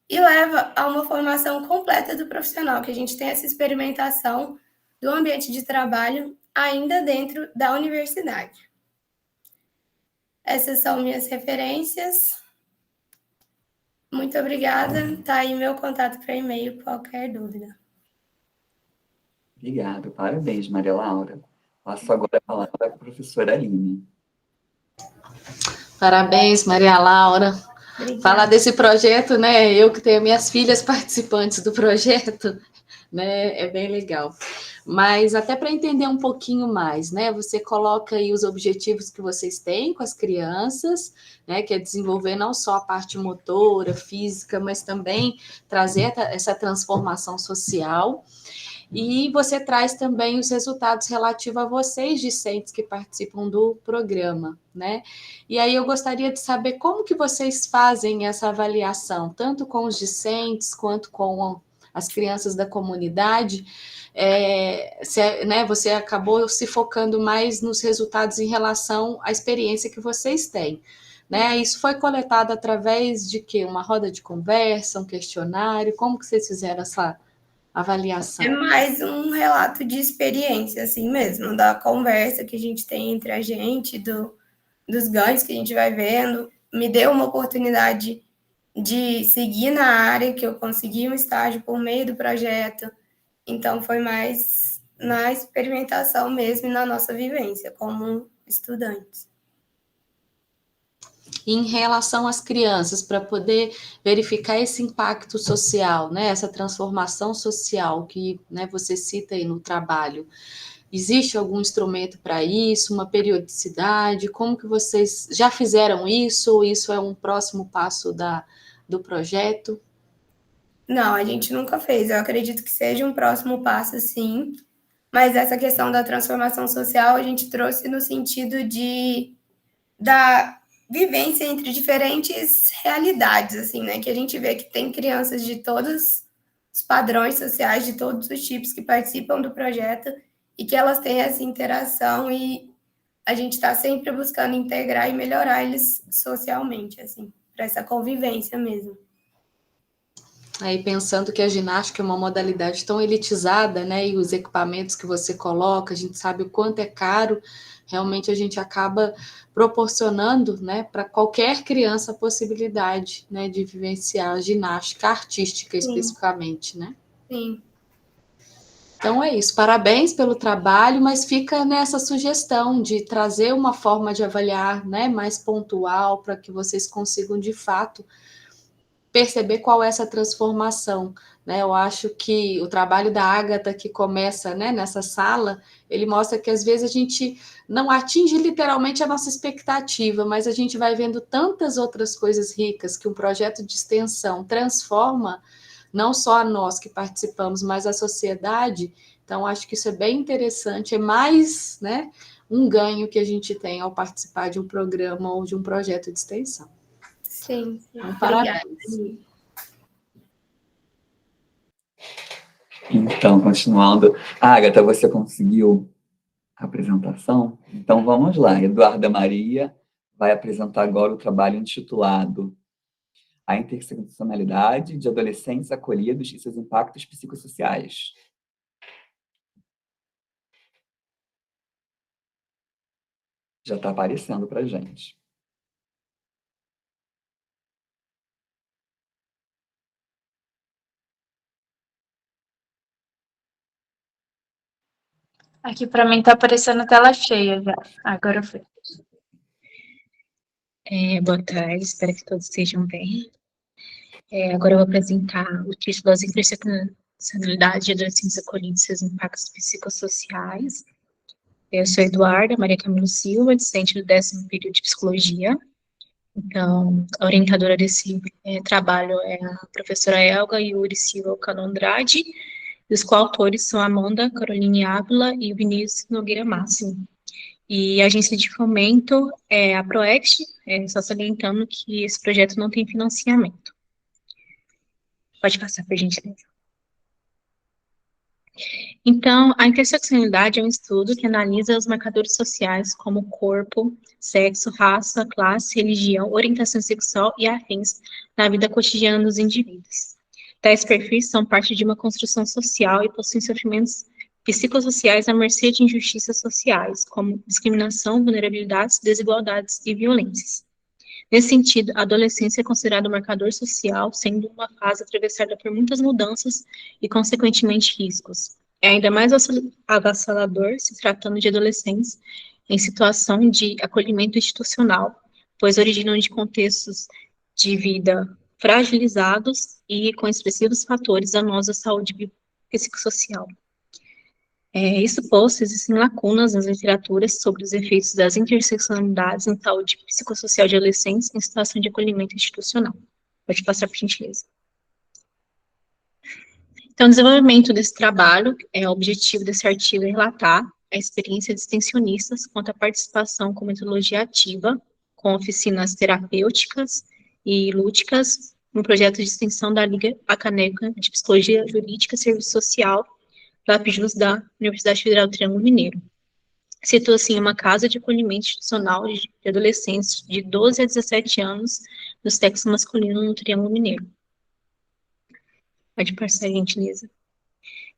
e leva a uma formação completa do profissional, que a gente tem essa experimentação do ambiente de trabalho ainda dentro da universidade. Essas são minhas referências. Muito obrigada. Está aí meu contato para e-mail, qualquer dúvida. Obrigado, parabéns, Maria Laura. Passo agora a palavra para a professora Aline. Parabéns, Maria Laura. Obrigada. Falar desse projeto, né? Eu que tenho minhas filhas participantes do projeto, né? É bem legal. Mas até para entender um pouquinho mais, né? Você coloca aí os objetivos que vocês têm com as crianças, né? Que é desenvolver não só a parte motora, física, mas também trazer essa transformação social. E você traz também os resultados relativos a vocês, discentes que participam do programa, né? E aí eu gostaria de saber como que vocês fazem essa avaliação, tanto com os discentes quanto com as crianças da comunidade. Né, você acabou se focando mais nos resultados em relação à experiência que vocês têm, né? Isso foi coletado através de quê? Uma roda de conversa, um questionário? Como que vocês fizeram essa avaliação? É mais um relato de experiência, assim mesmo, da conversa que a gente tem entre a gente, dos ganhos que a gente vai vendo. Me deu uma oportunidade de seguir na área, que eu consegui um estágio por meio do projeto. Então, foi mais na experimentação mesmo e na nossa vivência como estudantes. Em relação às crianças, para poder verificar esse impacto social, né, essa transformação social que, né, você cita aí no trabalho, existe algum instrumento para isso, uma periodicidade? Como que vocês já fizeram isso, ou isso é um próximo passo do projeto? Não, a gente nunca fez. Eu acredito que seja um próximo passo, sim. Mas essa questão da transformação social a gente trouxe no sentido da vivência entre diferentes realidades, assim, né? Que a gente vê que tem crianças de todos os padrões sociais, de todos os tipos que participam do projeto e que elas têm essa interação e a gente está sempre buscando integrar e melhorar eles socialmente, assim, para essa convivência mesmo. Aí pensando que a ginástica é uma modalidade tão elitizada, né, e os equipamentos que você coloca, a gente sabe o quanto é caro, realmente a gente acaba proporcionando, né, para qualquer criança a possibilidade, né, de vivenciar a ginástica artística especificamente, né? Sim. Então é isso, parabéns pelo trabalho, mas fica nessa sugestão de trazer uma forma de avaliar, né, mais pontual, para que vocês consigam de fato perceber qual é essa transformação, né? Eu acho que o trabalho da Ágata que começa, né, nessa sala, ele mostra que às vezes a gente não atinge literalmente a nossa expectativa, mas a gente vai vendo tantas outras coisas ricas que um projeto de extensão transforma, não só a nós que participamos, mas a sociedade. Então, acho que isso é bem interessante, é mais, né, um ganho que a gente tem ao participar de um programa ou de um projeto de extensão. Sim. Então, parabéns. Então, continuando. Agatha, você conseguiu a apresentação? Então, vamos lá. Eduarda Maria vai apresentar agora o trabalho intitulado A Interseccionalidade de Adolescentes Acolhidos e seus Impactos Psicossociais. Já está aparecendo para a gente. Aqui para mim está aparecendo tela cheia já. Agora foi. Boa tarde, espero que todos estejam bem. Agora eu vou apresentar o título das interseccionalidades de adolescentes acolhidos e seus impactos psicossociais. Eu sou Eduarda Maria Camilo Silva, discente do 10º período de Psicologia. Então, a orientadora desse trabalho é a professora Elga Yuri Silva Cano Andrade, e os coautores são Amanda Caroline Ávila e Vinícius Nogueira Máximo. E a agência de fomento é a PROECT, só salientando que esse projeto não tem financiamento. Pode passar, por gentileza. Então, a interseccionalidade é um estudo que analisa os marcadores sociais como corpo, sexo, raça, classe, religião, orientação sexual e afins na vida cotidiana dos indivíduos. Tais perfis são parte de uma construção social e possuem sofrimentos psicossociais à mercê de injustiças sociais, como discriminação, vulnerabilidades, desigualdades e violências. Nesse sentido, a adolescência é considerada um marcador social, sendo uma fase atravessada por muitas mudanças e, consequentemente, riscos. É ainda mais avassalador se tratando de adolescentes em situação de acolhimento institucional, pois originam de contextos de vida fragilizados e com expressivos fatores danosos à saúde psicossocial. Isso posto, existem lacunas nas literaturas sobre os efeitos das interseccionalidades em saúde psicossocial de adolescentes em situação de acolhimento institucional. Pode passar, por gentileza. Então, o desenvolvimento desse trabalho, o objetivo desse artigo é relatar a experiência de extensionistas quanto à participação com metodologia ativa, com oficinas terapêuticas e lúdicas, no projeto de extensão da Liga Acadêmica de Psicologia Jurídica e Serviço Social, LAPJUS da Universidade Federal do Triângulo Mineiro. Situa, assim, uma casa de acolhimento institucional de adolescentes de 12 a 17 anos do sexo masculino no Triângulo Mineiro. Pode passar, gentileza.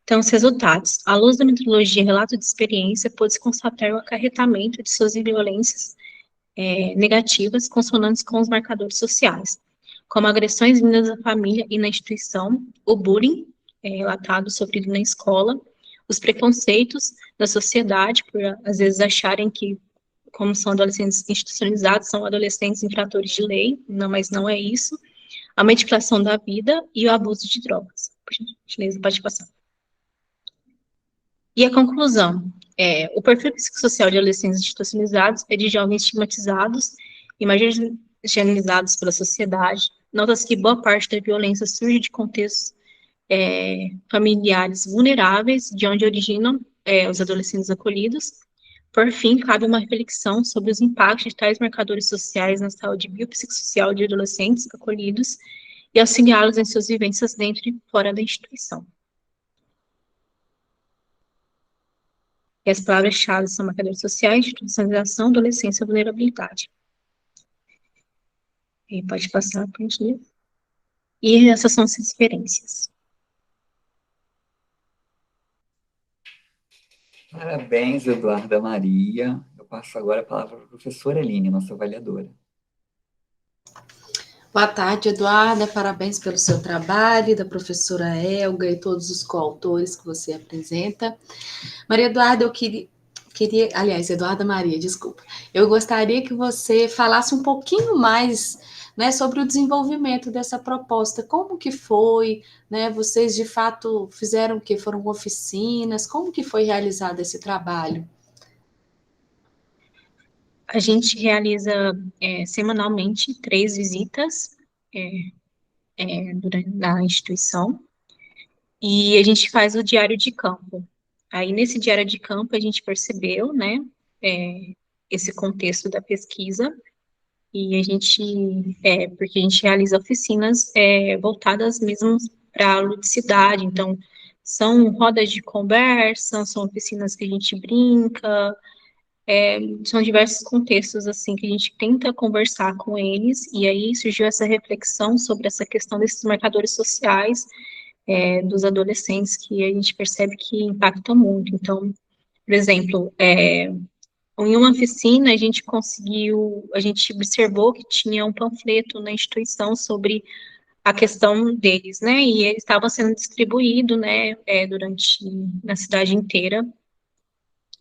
Então, os resultados. À luz da metodologia relato de experiência, pôde-se constatar o acarretamento de suas violências negativas consonantes com os marcadores sociais, como agressões vindas da família e na instituição, o bullying, relatado sofrido na escola, os preconceitos da sociedade, por às vezes acharem que, como são adolescentes institucionalizados, são adolescentes infratores de lei, não, mas não é isso, a medicação da vida e o abuso de drogas. Por gentileza, pode passar. E a conclusão, o perfil psicossocial de adolescentes institucionalizados é de jovens estigmatizados e marginalizados pela sociedade. Nota-se que boa parte da violência surge de contextos familiares vulneráveis, de onde originam os adolescentes acolhidos. Por fim, cabe uma reflexão sobre os impactos de tais marcadores sociais na saúde biopsicossocial de adolescentes acolhidos e auxiliá-los em suas vivências dentro e fora da instituição. E as palavras-chave são marcadores sociais, institucionalização, adolescência e vulnerabilidade. E pode passar, por gentileza. E essas são as referências. Parabéns, Eduarda Maria. Eu passo agora a palavra para a professora Aline, nossa avaliadora. Boa tarde, Eduarda. Parabéns pelo seu trabalho, da professora Elga e todos os coautores que você apresenta. Maria Eduarda, eu queria, aliás, Eduarda Maria, desculpa. Eu gostaria que você falasse um pouquinho mais, né, sobre o desenvolvimento dessa proposta. Como que foi, né? Vocês, de fato, fizeram o quê? Foram oficinas? Como que foi realizado esse trabalho? A gente realiza semanalmente 3 visitas na instituição, e a gente faz o diário de campo. Aí, nesse diário de campo, a gente percebeu, né, esse contexto da pesquisa, e a gente, porque a gente realiza oficinas voltadas mesmo para a ludicidade, então, são rodas de conversa, são oficinas que a gente brinca, são diversos contextos, assim, que a gente tenta conversar com eles, e aí surgiu essa reflexão sobre essa questão desses marcadores sociais dos adolescentes, que a gente percebe que impactam muito. Então, por exemplo, em uma oficina, a gente observou que tinha um panfleto na instituição sobre a questão deles, né, e eles estavam sendo distribuídos, né, na cidade inteira,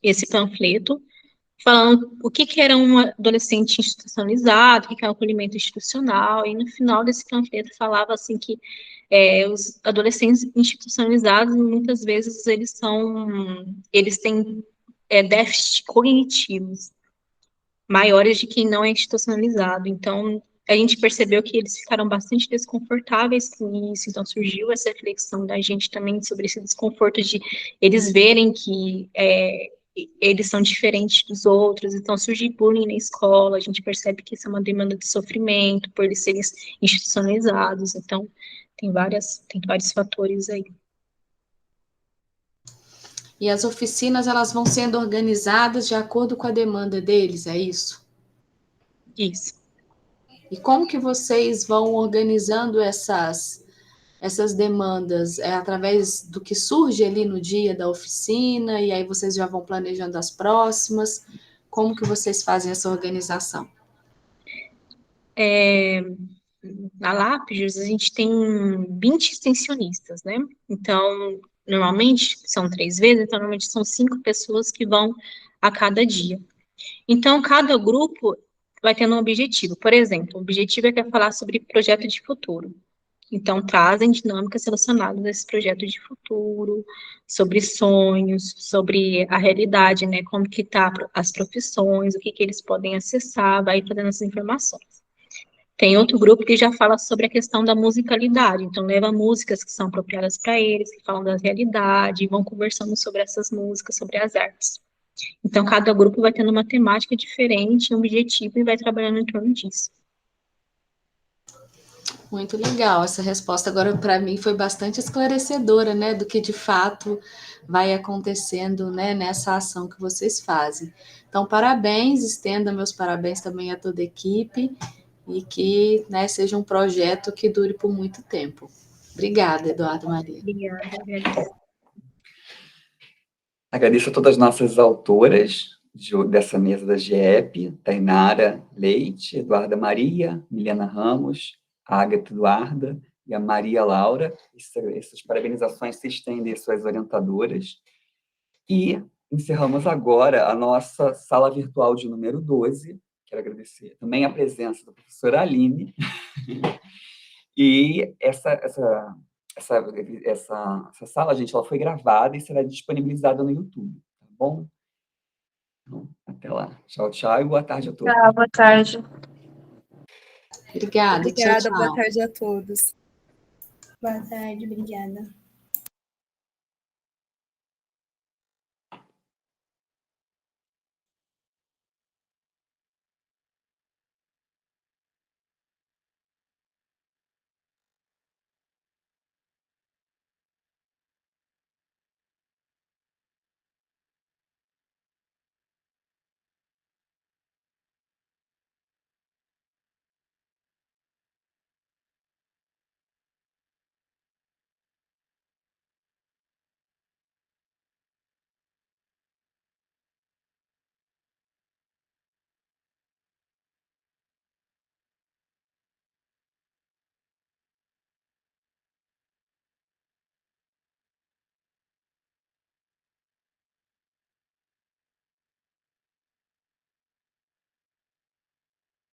esse panfleto, falando o que era um adolescente institucionalizado, o que é um acolhimento institucional, e no final desse panfleto falava, assim, que os adolescentes institucionalizados, muitas vezes, eles têm déficits cognitivos maiores de quem não é institucionalizado. Então, a gente percebeu que eles ficaram bastante desconfortáveis com isso, então surgiu essa reflexão da gente também sobre esse desconforto de eles verem que eles são diferentes dos outros, então surge bullying na escola, a gente percebe que isso é uma demanda de sofrimento, por eles serem institucionalizados, então tem vários fatores aí. E as oficinas, elas vão sendo organizadas de acordo com a demanda deles, é isso? Isso. E como que vocês vão organizando essas demandas? É através do que surge ali no dia da oficina, e aí vocês já vão planejando as próximas? Como que vocês fazem essa organização? Na Lápis, a gente tem 20 extensionistas, né? Então, normalmente, são 3 vezes, então, normalmente são 5 pessoas que vão a cada dia. Então, cada grupo vai tendo um objetivo. Por exemplo, o objetivo é falar sobre projeto de futuro. Então, trazem dinâmicas relacionadas a esse projeto de futuro, sobre sonhos, sobre a realidade, né? Como que tá as profissões, o que eles podem acessar, vai fazendo essas informações. Tem outro grupo que já fala sobre a questão da musicalidade, então leva músicas que são apropriadas para eles, que falam da realidade, e vão conversando sobre essas músicas, sobre as artes. Então, cada grupo vai tendo uma temática diferente, um objetivo, e vai trabalhando em torno disso. Muito legal, essa resposta agora para mim foi bastante esclarecedora, né, do que de fato vai acontecendo, né, nessa ação que vocês fazem. Então, parabéns, estenda meus parabéns também a toda a equipe, e que, né, seja um projeto que dure por muito tempo. Obrigada, Eduardo Maria. Obrigada, agradeço. Agradeço a todas as nossas autoras dessa mesa da GEP, Tainara Leite, Eduarda Maria, Milena Ramos, a Ágata Eduarda e a Maria Laura. Essas parabenizações se estendem às suas orientadoras. E encerramos agora a nossa sala virtual de número 12. Quero agradecer também a presença da professora Aline. E essa sala, gente, ela foi gravada e será disponibilizada no YouTube, tá bom? Então, até lá. Tchau, tchau e boa tarde a todos. Tchau, boa tarde. Obrigada, Obrigada, tchau, tchau. boa tarde a todos. Boa tarde, obrigada.